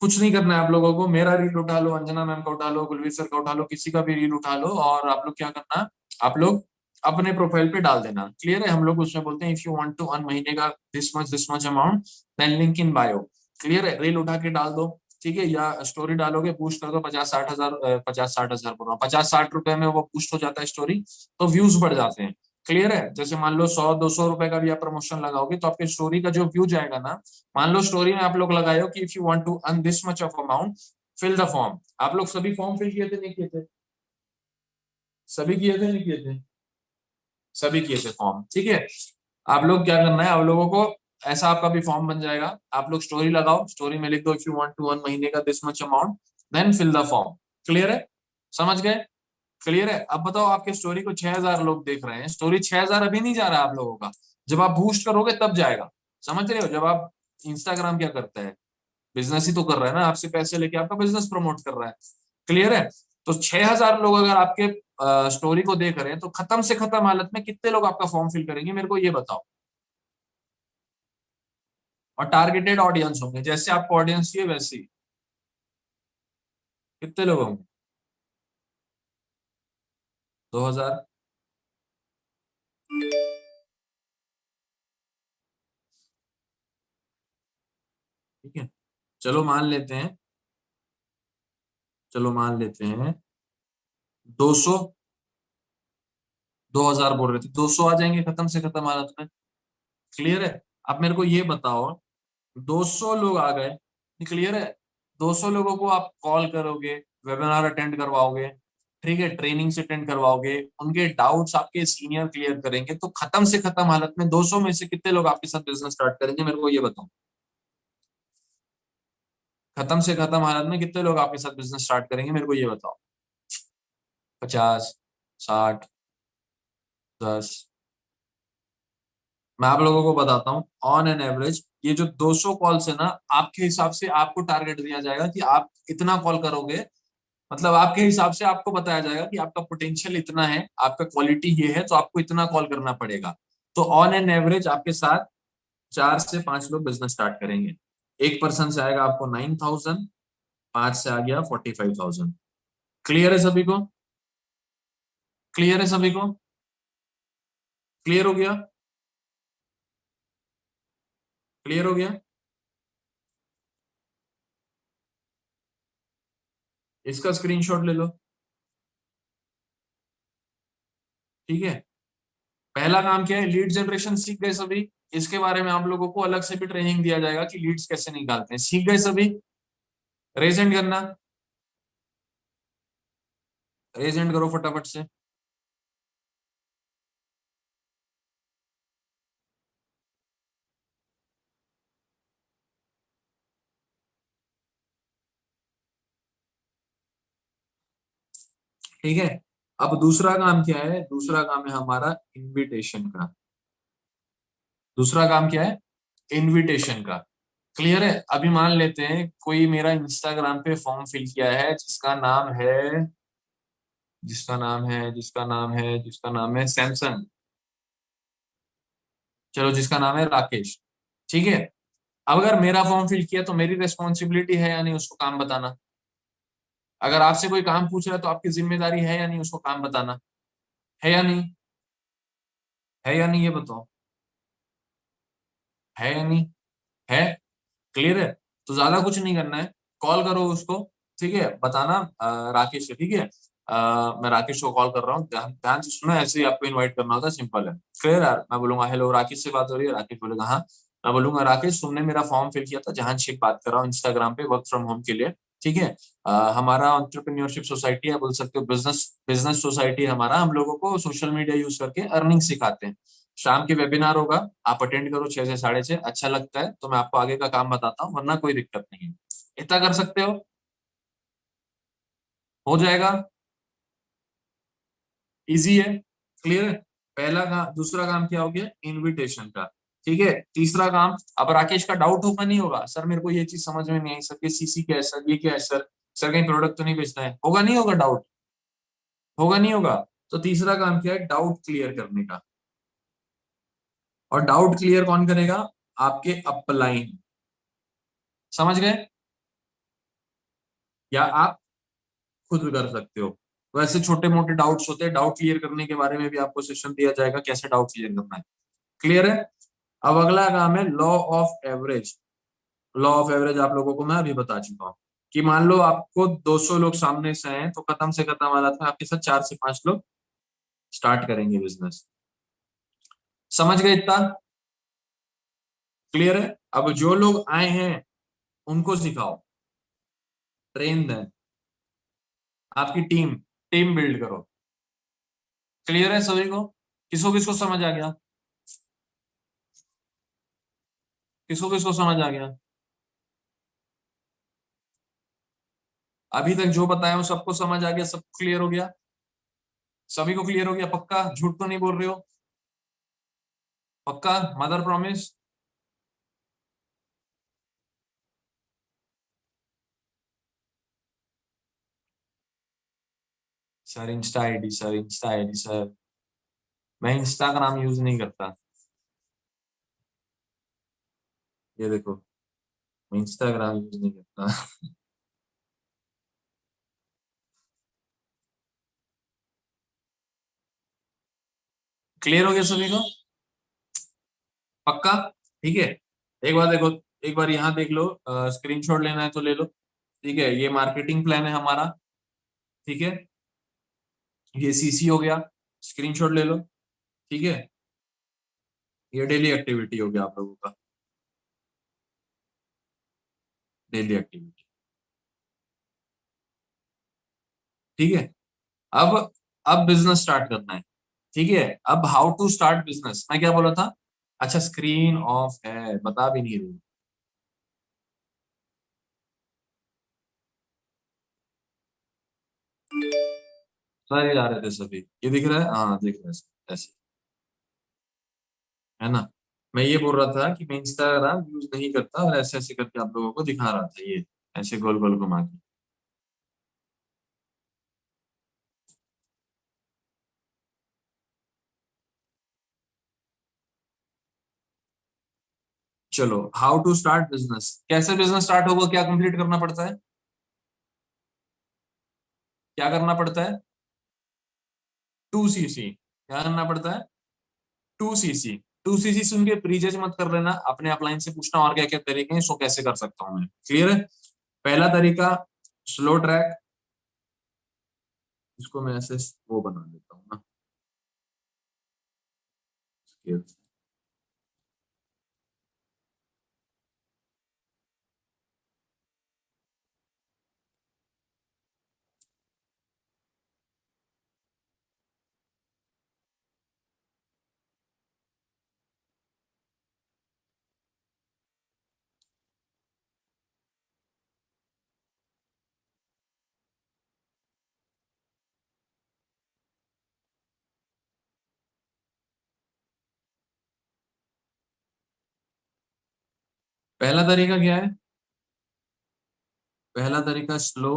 कुछ नहीं करना है आप लोगों को। मेरा रील उठा लो, अंजना मैम का उठा लो, गुलवीर सर का उठा लो, किसी का भी रील उठा लो, और आप लोग क्या करना, आप लोग अपने प्रोफाइल पे डाल देना। क्लियर है? हम लोग उसमें बोलते हैं if you want to earn महीने का this much amount, then link in bio. Clear है? रील उठा के डाल दो। ठीक है? या स्टोरी डालोगे, बूस्ट कर दो 50-60 हजार, 50-60 हजार बोल रहा हूँ, 50-60 रुपए में वो बूस्ट हो जाता है स्टोरी, तो व्यूज बढ़ जाते हैं। क्लियर है? जैसे मान लो 100-200 रुपए का भी आप प्रमोशन लगाओगे, तो आपके स्टोरी का जो व्यू जाएगा ना, मान लो स्टोरी में आप लोग लगाए हो कि if you want to earn this much of amount, fill the form. आप लोग सभी फॉर्म फिल किए थे नहीं किए थे? सभी किए थे नहीं किए थे? सभी किए थे फॉर्म। ठीक है? आप लोग क्या करना है, आप लोगों को ऐसा आपका भी फॉर्म बन जाएगा। आप लोग स्टोरी लगाओ, स्टोरी में लिख दो if you want to earn महीने का this much amount, then fill the form. Clear है? समझ गए? क्लियर है? अब बताओ, आपके स्टोरी को 6,000 लोग देख रहे हैं, स्टोरी 6,000 अभी नहीं जा रहा है आप लोगों का, जब आप बूस्ट करोगे तब जाएगा। समझ रहे हो? जब आप, इंस्टाग्राम क्या करता है, बिजनेस ही तो कर रहा है ना, आपसे पैसे लेके आपका बिजनेस प्रमोट कर रहा है। क्लियर है? तो 6,000 लोग अगर आपके स्टोरी को देख रहे हैं तो खत्म से खत्म हालत में कितने लोग आपका फॉर्म फिल करेंगे, मेरे को ये बताओ। और टारगेटेड ऑडियंस होंगे, जैसे आपको ऑडियंस चाहिए वैसे ही, कितने लोग होंगे? 2,000। ठीक है, चलो मान लेते हैं, चलो मान लेते हैं 200, 2,000 बोल रहे थे, 200 आ जाएंगे खत्म से खत्म हालत में। क्लियर है? अब मेरे को ये बताओ, 200 लोग आ गए, क्लियर है? 200 लोगों को आप कॉल करोगे, वेबिनार अटेंड करवाओगे, ठीक है, ट्रेनिंग से अटेंड करवाओगे, उनके डाउट्स आपके सीनियर क्लियर करेंगे, तो खत्म से खत्म हालत में 200 में से कितने लोग आपके साथ बिजनेस स्टार्ट करेंगे, मेरे को ये बताओ। खत्म से खत्म हालत में कितने लोग आपके साथ बिजनेस स्टार्ट करेंगे, मेरे को ये बताओ। 50, 60, 10? मैं आप लोगों को बताता हूँ, ऑन एन एवरेज ये जो 200 कॉल्स है ना, आपके हिसाब से आपको टारगेट दिया जाएगा कि आप इतना कॉल करोगे, मतलब आपके हिसाब से आपको बताया जाएगा कि आपका पोटेंशियल इतना है, आपका क्वालिटी ये है, तो आपको इतना कॉल करना पड़ेगा। तो ऑन एन एवरेज आपके साथ 4 से 5 लोग बिजनेस स्टार्ट करेंगे। एक पर्सन से आएगा आपको 9,000, 5 से आ गया 45,000। क्लियर है सभी को? क्लियर है सभी को? क्लियर हो गया? क्लियर हो गया? इसका स्क्रीनशॉट ले लो। ठीक है, पहला काम क्या है, लीड जनरेशन सीख गए सभी? इसके बारे में आप लोगों को अलग से भी ट्रेनिंग दिया जाएगा कि लीड्स कैसे निकालते हैं, सीख गए सभी? रेज हैंड करना, रेज हैंड करो फटाफट से। ठीक है, अब दूसरा काम क्या है, दूसरा काम है हमारा इनविटेशन का। दूसरा काम क्या है? इनविटेशन का। क्लियर है? अभी मान लेते हैं कोई मेरा इंस्टाग्राम पे फॉर्म फिल किया है, जिसका नाम है सैमसंग, चलो जिसका नाम है राकेश। ठीक है, अब अगर मेरा फॉर्म फिल किया तो मेरी रेस्पॉन्सिबिलिटी है या नहीं उसको काम बताना? अगर आपसे कोई काम पूछ रहा है तो आपकी जिम्मेदारी है या नहीं उसको काम बताना? है या नहीं? है या नहीं, ये बताओ। है या नहीं? है? क्लियर है? तो ज्यादा कुछ नहीं करना है, कॉल करो उसको, ठीक है, बताना राकेश से, ठीक है, मैं राकेश को कॉल कर रहा हूँ, ध्यान ध्यान से सुनो, ऐसे ही आपको इनवाइट करना होता है, सिंपल है। क्लियर है? मैं बोलूंगा हेलो राकेश से बात हो रही है, राकेश बोलेगा हाँ। मैं बोलूंगा राकेश तुमने मेरा फॉर्म फिल किया था, जहां शेख बात कर रहा हूँ इंस्टाग्राम पे वर्क फ्रॉम होम के लिए। ठीक है, हमारा एंटरप्रेन्योरशिप सोसाइटी है, बोल सकते हो बिजनेस बिजनेस सोसाइटी है हमारा, हम लोगों को सोशल मीडिया यूज करके अर्निंग सिखाते हैं। शाम के वेबिनार होगा, आप अटेंड करो 6 से 6:30, अच्छा लगता है तो मैं आपको आगे का काम बताता हूँ, वरना कोई दिक्कत नहीं है। इतना कर सकते हो जाएगा? इजी है? क्लियर है? पहला काम, दूसरा काम क्या हो गया, इनविटेशन का। ठीक है, तीसरा काम, अब राकेश का डाउट होगा नहीं होगा, सर मेरे को ये चीज समझ में नहीं आई सर, ये सीसी क्या है सर, ये क्या है सर, सर कहीं प्रोडक्ट तो नहीं बेचना है, होगा नहीं होगा डाउट? होगा नहीं होगा? तो तीसरा काम क्या है, डाउट क्लियर करने का। और डाउट क्लियर कौन करेगा? आपके अपलाइन। समझ गए? या आप खुद कर सकते हो। वैसे छोटे मोटे डाउट्स होते हैं, डाउट क्लियर करने के बारे में भी आपको सेशन दिया जाएगा, कैसे डाउट क्लियर करना है। क्लियर है? अब अगला काम है law of average. Law of average आप लोगों को मैं अभी बता चुका हूँ, कि मान लो आपको 200 लोग सामने से हैं, तो खत्म से खत्म हालत में आपके साथ 4 से 5 लोग स्टार्ट करेंगे बिजनेस। समझ गए इतना? क्लियर है? अब जो लोग आए हैं उनको सिखाओ, ट्रेन दें, आपकी टीम टीम बिल्ड करो। क्लियर है सभी को? किसको किसको समझ आ गया? किसको किसको समझ आ गया? अभी तक जो बताया हूं सबको समझ आ गया, सब क्लियर हो गया? सभी को क्लियर हो गया? पक्का झूठ तो नहीं बोल रहे हो? पक्का? Mother promise? Sir Insta ID, sir Insta ID sir, मैं इंस्टाग्राम यूज नहीं करता। ये देखो, मैं इंस्टाग्राम यूज नहीं करता। क्लियर हो गया सभी को? पक्का? ठीक है, एक बार देखो, एक बार यहाँ देख लो, स्क्रीनशॉट लेना है तो ले लो। ठीक है, ये मार्केटिंग प्लान है हमारा। ठीक है, ये सीसी हो गया, स्क्रीनशॉट ले लो। ठीक है, ये डेली एक्टिविटी हो गया आप लोगों का, डेली एक्टिविटी। ठीक है, अब अब बिजनेस स्टार्ट करना है। ठीक है, अब हाउ टू स्टार्ट बिजनेस, मैं क्या बोला था? अच्छा, स्क्रीन ऑफ है, बता भी नहीं रही। सारे जा रहे थे सभी, ये दिख रहा है? हाँ दिख रहा है, ऐसे, है ना? मैं ये बोल रहा था कि मैं इंस्टाग्राम यूज नहीं करता, और ऐसे ऐसे करके आप लोगों को दिखा रहा था, ये ऐसे गोल गोल घुमा के। चलो, हाउ टू स्टार्ट बिजनेस, कैसे बिजनेस स्टार्ट होगा, क्या कंप्लीट करना पड़ता है? क्या करना पड़ता है? 2 सीसी। क्या करना पड़ता है? 2 सीसी। 2 सीसी सुन के प्रीजज मत कर लेना, अपने अपलाइन से पूछना और क्या क्या तरीके हैं, इसको कैसे कर सकता हूँ मैं। क्लियर है? पहला तरीका, स्लो ट्रैक। इसको मैं ऐसे वो बना देता हूँ ना। पहला तरीका क्या है? पहला तरीका स्लो,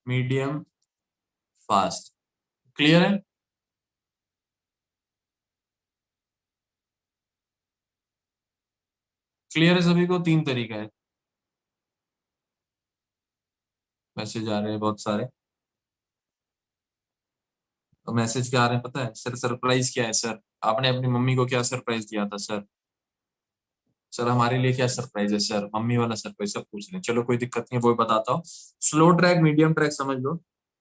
मीडियम, फास्ट। क्लियर है? क्लियर है सभी को? 3 तरीका है। मैसेज आ रहे हैं बहुत सारे। तो मैसेज क्या आ रहे हैं पता है सर? सरप्राइज क्या है सर? आपने अपनी मम्मी को क्या सरप्राइज दिया था सर? सर हमारे लिए क्या सरप्राइज है सर? मम्मी वाला सरप्राइज सब पूछ रहे हैं। चलो कोई दिक्कत नहीं है, वो भी बताता हूँ। स्लो ट्रैक, मीडियम ट्रैक समझ लो।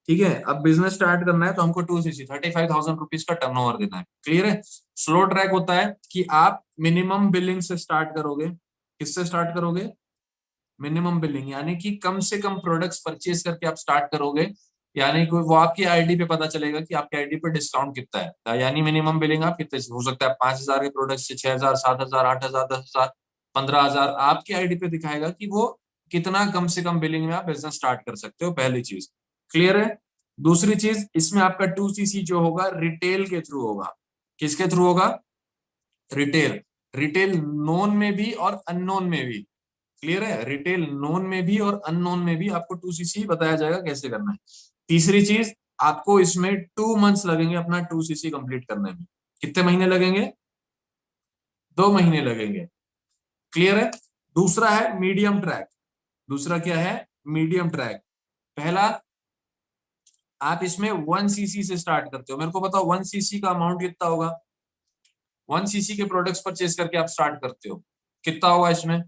ठीक है, अब बिजनेस स्टार्ट करना है तो हमको 2 सीसी, 35,000 रुपीज का टर्नओवर देना है। क्लियर है? स्लो ट्रैक होता है कि आप मिनिमम बिलिंग से स्टार्ट करोगे। किससे स्टार्ट करोगे? मिनिमम बिलिंग, यानी कि कम से कम प्रोडक्ट्स परचेज करके आप स्टार्ट करोगे। यानी कि वो आपकी आईडी पे पता चलेगा कि आपके आईडी पे डिस्काउंट कितना है, यानी मिनिमम बिलिंग आप कितने से हो सकता है, 5,000 के प्रोडक्ट से 6,000, 7,000, 8,000, 10,000, 15,000 आपकी आईडी पे दिखाएगा कि वो कितना कम से कम बिलिंग में आप बिजनेस स्टार्ट कर सकते हो। पहली चीज। क्लियर है? दूसरी चीज, इसमें आपका 2 सीसी जो होगा रिटेल के थ्रू होगा। किसके थ्रू होगा? रिटेल। रिटेल नोन में भी और अननोन में भी। क्लियर है? रिटेल नोन में भी और अननोन में भी आपको 2 सीसी बताया जाएगा कैसे करना है। तीसरी चीज, आपको इसमें 2 मंथ्स लगेंगे अपना 2 सीसी कंप्लीट करने में। कितने महीने लगेंगे? 2 महीने लगेंगे। क्लियर है? दूसरा है मीडियम ट्रैक। दूसरा क्या है? Medium track. पहला, आप इसमें 1 सीसी से स्टार्ट करते हो। मेरे को बताओ 1 सीसी का अमाउंट कितना होगा? 1 सीसी के प्रोडक्ट्स परचेज करके आप स्टार्ट करते हो, कितना होगा इसमें?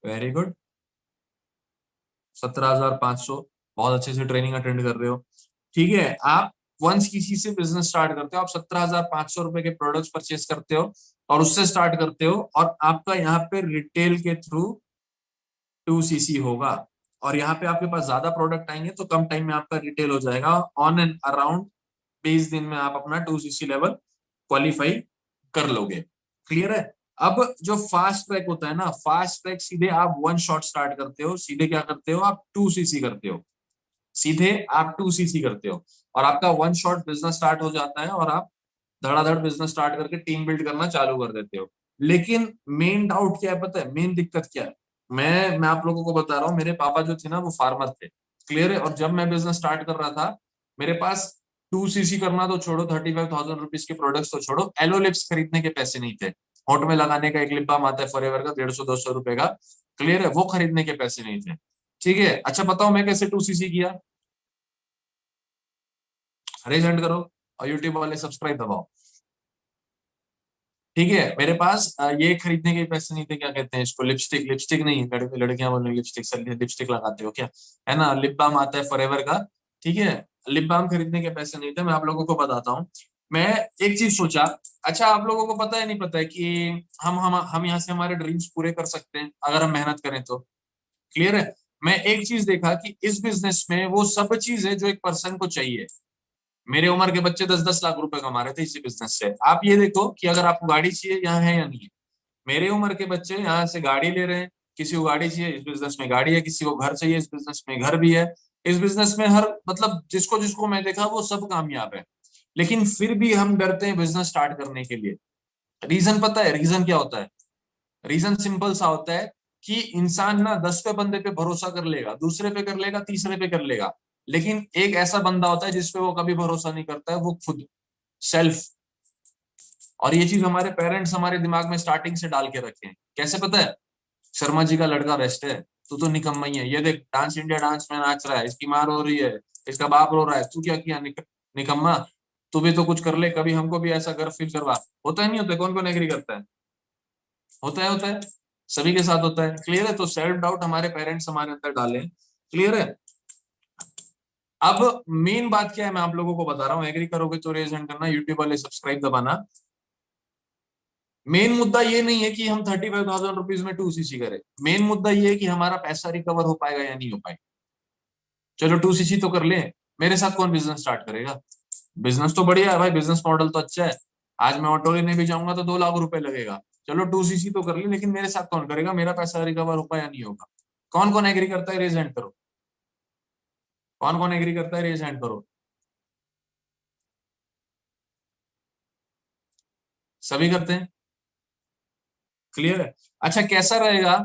Very good, 17,500। बहुत अच्छे से ट्रेनिंग अटेंड कर रहे हो। ठीक है, आप 1 सीसी से बिजनेस स्टार्ट करते हो, आप 17,500 रुपए के प्रोडक्ट्स परचेज करते हो और उससे स्टार्ट करते हो, और आपका यहाँ पे रिटेल के थ्रू 2 सीसी होगा। और यहाँ पे आपके पास ज्यादा प्रोडक्ट आएंगे तो कम टाइम में आपका रिटेल हो जाएगा। ऑन एंड अराउंड 20 दिन में आप अपना 2 सीसी लेवल क्वालिफाई कर लोगे। क्लियर है? अब जो फास्ट ट्रैक होता है ना, फास्ट ट्रैक सीधे आप 1 शॉट स्टार्ट करते हो, सीधे क्या करते हो आप? 2 सीसी करते हो। सीधे आप 2 सीसी करते हो और आपका 1 शॉट बिजनेस स्टार्ट हो जाता है, और आप धड़ाधड़ बिजनेस स्टार्ट करके टीम बिल्ड करना चालू कर देते हो। लेकिन मेन डाउट क्या है पता है? मेन दिक्कत क्या है? मैं आप लोगों को बता रहा हूँ, मेरे पापा जो थे ना वो फार्मर थे। क्लियर है। और जब मैं बिजनेस स्टार्ट कर रहा था, मेरे पास 2cc करना तो छोड़ो, 35,000 रुपीज के प्रोडक्ट्स तो छोड़ो, एलो लिप्स खरीदने के पैसे नहीं थे। होठ में लगाने का एक लिप बाम आता है फॉरएवर का, 150-200 रुपए का, क्लियर है, वो खरीदने के पैसे नहीं थे। ठीक है, अच्छा बताओ मैं कैसे 2cc किया। रेज हैंड करो और यूट्यूब वाले सब्सक्राइब दबाओ। ठीक है, मेरे पास ये खरीदने के पैसे नहीं थे, क्या कहते हैं इसको, लिपस्टिक, लिपस्टिक नहीं, लड़कियां बोल रही लिपस्टिक, सर लिपस्टिक लगाते हो क्या, है ना, लिप बाम आता है फॉरएवर का। ठीक है, लिप बाम खरीदने के पैसे नहीं थे। मैं आप लोगों को बताता हूँ, मैं एक चीज सोचा। अच्छा, आप लोगों को पता है नहीं पता है कि हम यहाँ से हमारे ड्रीम्स पूरे कर सकते हैं अगर हम मेहनत करें तो। क्लियर है। मैं एक चीज देखा कि इस बिजनेस में वो सब चीज है जो एक पर्सन को चाहिए। मेरे उम्र के बच्चे 10-10 लाख रुपए कमा रहे थे इसी बिजनेस से। आप ये देखो कि अगर आपको गाड़ी चाहिए, यहाँ है या नहीं है। मेरे उम्र के बच्चे यहाँ से गाड़ी ले रहे हैं, किसी को गाड़ी चाहिए इस बिजनेस में गाड़ी है, किसी को घर चाहिए इस बिजनेस में घर भी है। इस बिजनेस में हर मतलब जिसको जिसको मैं देखा वो सब कामयाब है। लेकिन फिर भी हम डरते हैं बिजनेस स्टार्ट करने के लिए। रीजन पता है रीजन क्या होता है? रीजन सिंपल सा होता है कि इंसान ना 10वें बंदे पे भरोसा कर लेगा, दूसरे पे कर लेगा, तीसरे पे कर लेगा, लेकिन एक ऐसा बंदा होता है जिसपे वो कभी भरोसा नहीं करता है, वो खुद, सेल्फ। और ये चीज हमारे पेरेंट्स हमारे दिमाग में स्टार्टिंग से डाल के रखे हैं। कैसे पता है? शर्मा जी का लड़का बेस्ट है, तू तो निकम्मा ही है, ये देख डांस इंडिया डांस में नाच रहा है, इसकी माँ रो रही है, इसका बाप रो रहा है, तू क्या किया निकम्मा, तू भी तो कुछ कर ले, कभी हमको भी ऐसा गर्व फील करवा। होता है नहीं होता? कौन कौन एग्री करता है? होता है, होता है, सभी के साथ होता है। क्लियर है। तो सेल्फ डाउट हमारे पेरेंट्स हमारे अंदर डाले। क्लियर है। अब मेन बात क्या है मैं आप लोगों को बता रहा हूँ, एग्री करोगे तो रेज हैंड करना, यूट्यूब वाले सब्सक्राइब दबाना। मेन मुद्दा ये नहीं है कि हम 35,000 रुपीज में 2cc करें, मेन मुद्दा ये है कि हमारा पैसा रिकवर हो पाएगा या नहीं हो पाएगा। चलो 2cc तो कर ले, मेरे साथ कौन बिजनेस स्टार्ट करेगा? बिजनेस तो बढ़िया है भाई, बिजनेस मॉडल तो अच्छा है। आज मैं ऑटो लेने भी जाऊंगा तो 2 लाख रुपए लगेगा। चलो 2cc तो कर ले, लेकिन मेरे साथ कौन करेगा? मेरा पैसा रिकवर हो पाया नहीं होगा। कौन कौन एग्री करता है रेज हैंड करो। कौन कौन एग्री करता है रेज हैंड करो। सभी करते हैं। क्लियर है। अच्छा कैसा रहेगा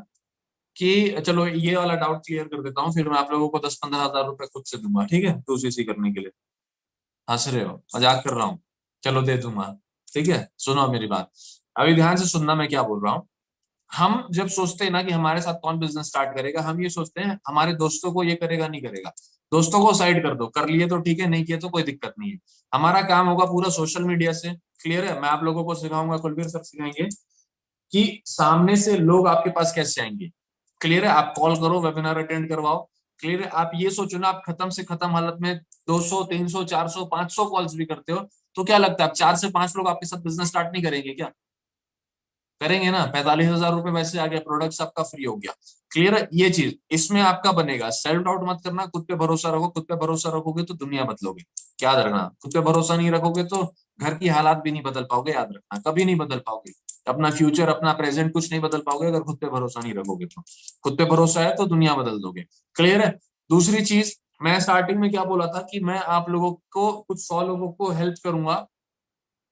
कि चलो ये वाला डाउट क्लियर कर देता हूँ, फिर मैं आप लोगों को 10-15 हजार रुपए खुद से दूंगा, ठीक है, 2cc करने के लिए। हंस रहे हो, मजाक कर रहा हूँ। चलो दे दूंगा। ठीक है, सुनो मेरी बात, अभी ध्यान से सुनना मैं क्या बोल रहा हूँ। हम जब सोचते हैं ना कि हमारे साथ कौन बिजनेस स्टार्ट करेगा, हम ये सोचते हैं हमारे दोस्तों को ये करेगा नहीं करेगा। दोस्तों को साइड कर दो, कर लिए तो ठीक है, नहीं किए तो कोई दिक्कत नहीं है। हमारा काम होगा पूरा सोशल मीडिया से। क्लियर है। मैं आप लोगों को सिखाऊंगा, कुलबीर सर सिखाएंगे कि सामने से लोग आपके पास कैसे आएंगे। क्लियर है। आप कॉल करो, वेबिनार अटेंड करवाओ। क्लियर है। आप ये सोचो ना, आप खत्म से खत्म हालत में 200, 300, 400, 500 कॉल्स भी करते हो, तो क्या लगता है आप 4 से 5 लोग आपके साथ बिजनेस स्टार्ट नहीं करेंगे क्या? करेंगे ना। 45,000 रुपए वैसे आ गया, प्रोडक्ट्स आपका फ्री हो गया। क्लियर है। ये चीज इसमें आपका बनेगा। सेल्फ डाउट मत करना, खुद पे भरोसा रखो, खुद पे भरोसा रखोगे तो दुनिया बदलोगे। याद रखना, खुद पे भरोसा नहीं रखोगे तो घर की हालात भी नहीं बदल पाओगे, याद रखना, कभी नहीं बदल पाओगे। अपना फ्यूचर, अपना प्रेजेंट कुछ नहीं बदल पाओगे अगर खुद पे भरोसा नहीं रखोगे तो। खुद पे भरोसा है तो दुनिया बदल दोगे। क्लियर है। दूसरी चीज, मैं स्टार्टिंग में क्या बोला था कि मैं आप लोगों को कुछ 100 लोगों को हेल्प करूंगा,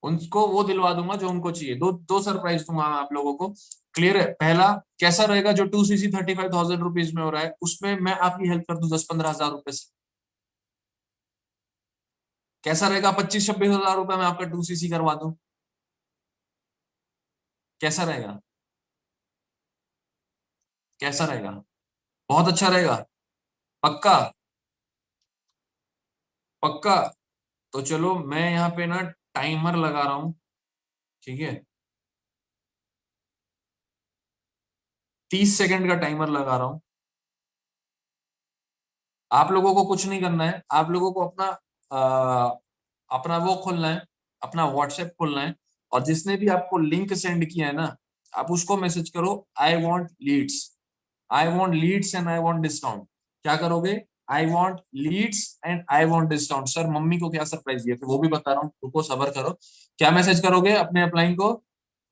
उनको वो दिलवा दूंगा जो उनको चाहिए। दो दो सरप्राइज दूंगा मैं आप लोगों को। क्लियर है। पहला कैसा रहेगा, जो 2cc 35,000 रुपीज में हो रहा है उसमें मैं आपकी हेल्प कर दूं 10-15 हजार रुपए से। कैसा रहेगा 25-26 हजार रुपए में आपका 2cc करवा दूं? कैसा रहेगा? कैसा रहेगा? बहुत अच्छा रहेगा। पक्का? पक्का। तो चलो मैं यहाँ पे ना टाइमर लगा रहा हूँ। ठीक है, 30 सेकंड का टाइमर लगा रहा हूँ। आप लोगों को कुछ नहीं करना है, आप लोगों को अपना अपना वो खोलना है, अपना व्हाट्सएप खोलना है, और जिसने भी आपको लिंक सेंड किया है ना, आप उसको मैसेज करो, I want leads, I want leads and I want discount. क्या करोगे? I want leads and I want discount. Sir mummy को क्या सरप्राइज दिया फिर वो भी बता रहा हूँ, रुको सबर करो। क्या मैसेज करोगे अपने अपलाइन को?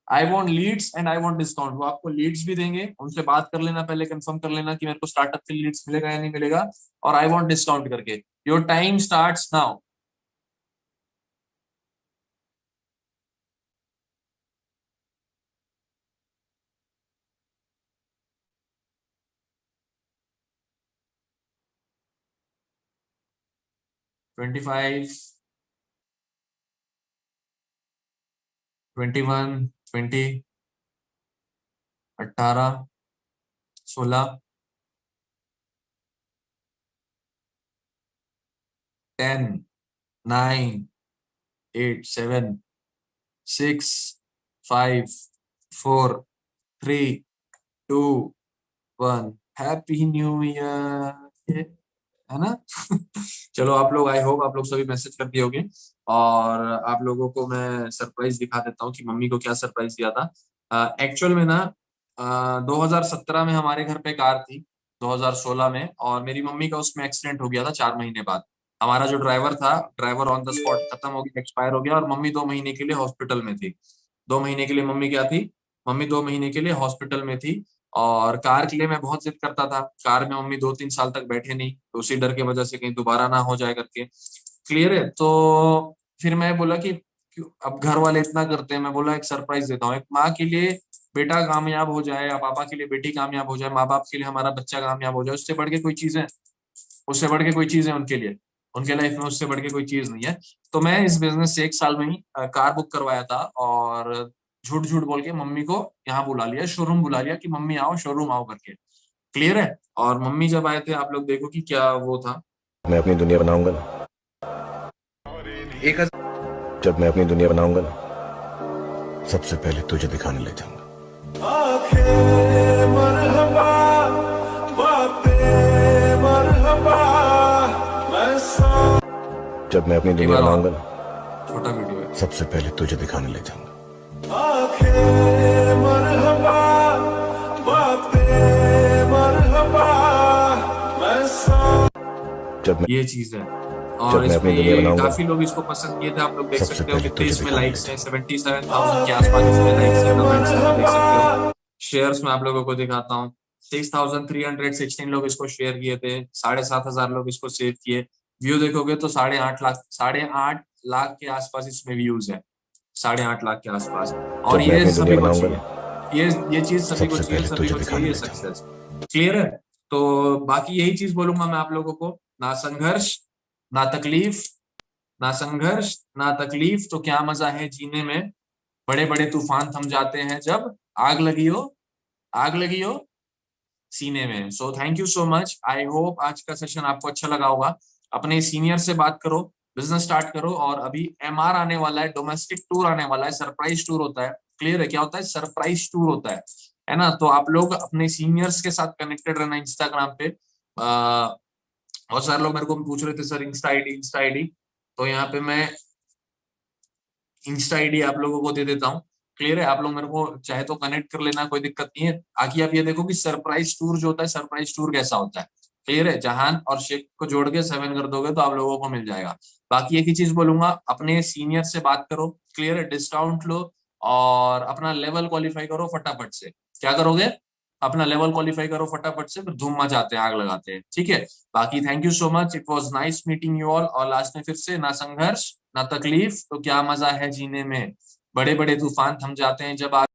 आई want leads and I want discount. वो आपको लीड्स भी देंगे, उनसे बात कर लेना, पहले कंफर्म कर लेना कि मेरे को स्टार्टअप के लीड्स मिलेगा या नहीं मिलेगा, और आई वॉन्ट डिस्काउंट करके। Your time starts now. 25, 21, 20, 18, 16, 10, 9, 8, 7, 6, 5, 4, 3, 2, 1। Happy new year, है ना। चलो आप लोग, आई होप आप लोग सभी मैसेज कर दिए होंगे। और आप लोगों को मैं सरप्राइज दिखा देता हूँ कि मम्मी को क्या सरप्राइज दिया था। एक्चुअल में ना 2017 में हमारे घर पे कार थी, 2016 में, और मेरी मम्मी का उसमें एक्सीडेंट हो गया था 4 महीने बाद। हमारा जो ड्राइवर था, ड्राइवर ऑन द स्पॉट खत्म हो गया, एक्सपायर हो गया, और मम्मी 2 महीने के लिए हॉस्पिटल में थी। 2 महीने के लिए मम्मी क्या थी, मम्मी 2 महीने के लिए हॉस्पिटल में थी। और कार के लिए मैं बहुत जिद करता था, कार में मम्मी 2-3 साल तक बैठे नहीं, तो उसी डर की वजह से कहीं दोबारा ना हो जाए करके। क्लियर है। तो फिर मैं बोला कि अब घर वाले इतना करते हैं, मैं बोला एक सरप्राइज देता हूँ। एक माँ के लिए बेटा कामयाब हो जाए, या पापा के लिए बेटी कामयाब हो जाए, माँ बाप के लिए हमारा बच्चा कामयाब हो जाए, उससे बढ़ के कोई चीज है, उससे बढ़ के कोई चीज है उनके लिए, उनके लाइफ में उससे बढ़ के कोई चीज नहीं है। तो मैं इस बिजनेस से 1 साल में ही कार बुक करवाया था, और झूठ झूठ बोल के मम्मी को यहाँ बुला लिया, शोरूम बुला लिया कि मम्मी आओ, शोरूम आओ करके। क्लियर है। और मम्मी जब आए थे, आप लोग देखो कि क्या वो था। मैं अपनी दुनिया बनाऊंगा ना, 1000 जब मैं अपनी दुनिया बनाऊंगा ना, सबसे पहले तुझे दिखाने ले जाऊंगा। जब मैं अपनी एक दुनिया बार और, बनाऊंगा ना, छोटा वीडियो है। सबसे पहले तुझे दिखाने ले जाऊंगा। जब मैं ये चीज है। और जब मैं इसमें अपनी दुनिया ये बनाऊंगा काफी लोग इसको पसंद किए थे, आप लोग देख सबसे सकते हो पहले कितने तुझे इसमें दिखाने ले लाइक्स हैं, जाऊंगा। 77,000 के आसपास इसमें लाइक्स हैं, कमेंट्स हैं, आप देख सकते हो। शेयर्स में आप लोगों को दिखाता हूँ, 6,316 लोग इसको शेयर किए थे, 7,500 लोग इसको सेव किए। व्यू देखोगे तो 8.5 लाख, 8.5 लाख के आसपास इसमें व्यूज है, 8.5 लाख के आसपास। और जब मैं ये अपनी दुनिया सभी को बनाऊंगा चाहिए, ना, ये चीज सभी को सबसे चाहिए, पहले सभी तुझे को चाहिए दिखाने ये ले जाऊंगा। सक्सेस। क्लियर है। तो बाकी यही चीज बोलूंगा मैं आप लोगों को, ना संघर्ष, ना तकलीफ, ना संघर्ष, ना तकलीफ, तो क्या मजा है जीने में। बड़े बड़े तूफान थम जाते हैं जब आग लगी हो, आग लगी हो सीने में। So thank you so much, I hope आज का सेशन आपको अच्छा लगा होगा। अपने सीनियर से बात करो, बिजनेस स्टार्ट करो। और अभी एमआर आने वाला है, डोमेस्टिक टूर आने वाला है, सरप्राइज टूर होता है। क्लियर है, क्या होता है, सरप्राइज टूर होता है ना। तो आप लोग अपने सीनियर्स के साथ कनेक्टेड रहना इंस्टाग्राम पे। बहुत सारे लोग मेरे को पूछ रहे थे sir Insta ID, Insta ID, तो यहाँ पे मैं इंस्टा आईडी आप लोगों को दे देता हूँ। क्लियर है। आप लोग मेरे को चाहे तो कनेक्ट कर लेना, कोई दिक्कत नहीं है। आगे आप ये देखो कि सरप्राइज टूर जो होता है, सरप्राइज टूर कैसा होता है। क्लियर है। जहान और शेख को जोड़ के 7 कर दोगे तो आप लोगों को मिल जाएगा। बाकी एक ही चीज बोलूंगा, अपने सीनियर से बात करो। क्लियर है। डिस्काउंट लो और अपना लेवल क्वालिफाई करो फटाफट से। क्या करोगे, अपना लेवल क्वालिफाई करो फटाफट से, फिर धूम मचाते हैं, आग लगाते हैं। ठीक है। बाकी thank you so much, it was nice meeting you all. और लास्ट में फिर से, ना संघर्ष ना तकलीफ, तो क्या मजा है जीने में। बड़े बड़े तूफान थम जाते हैं जब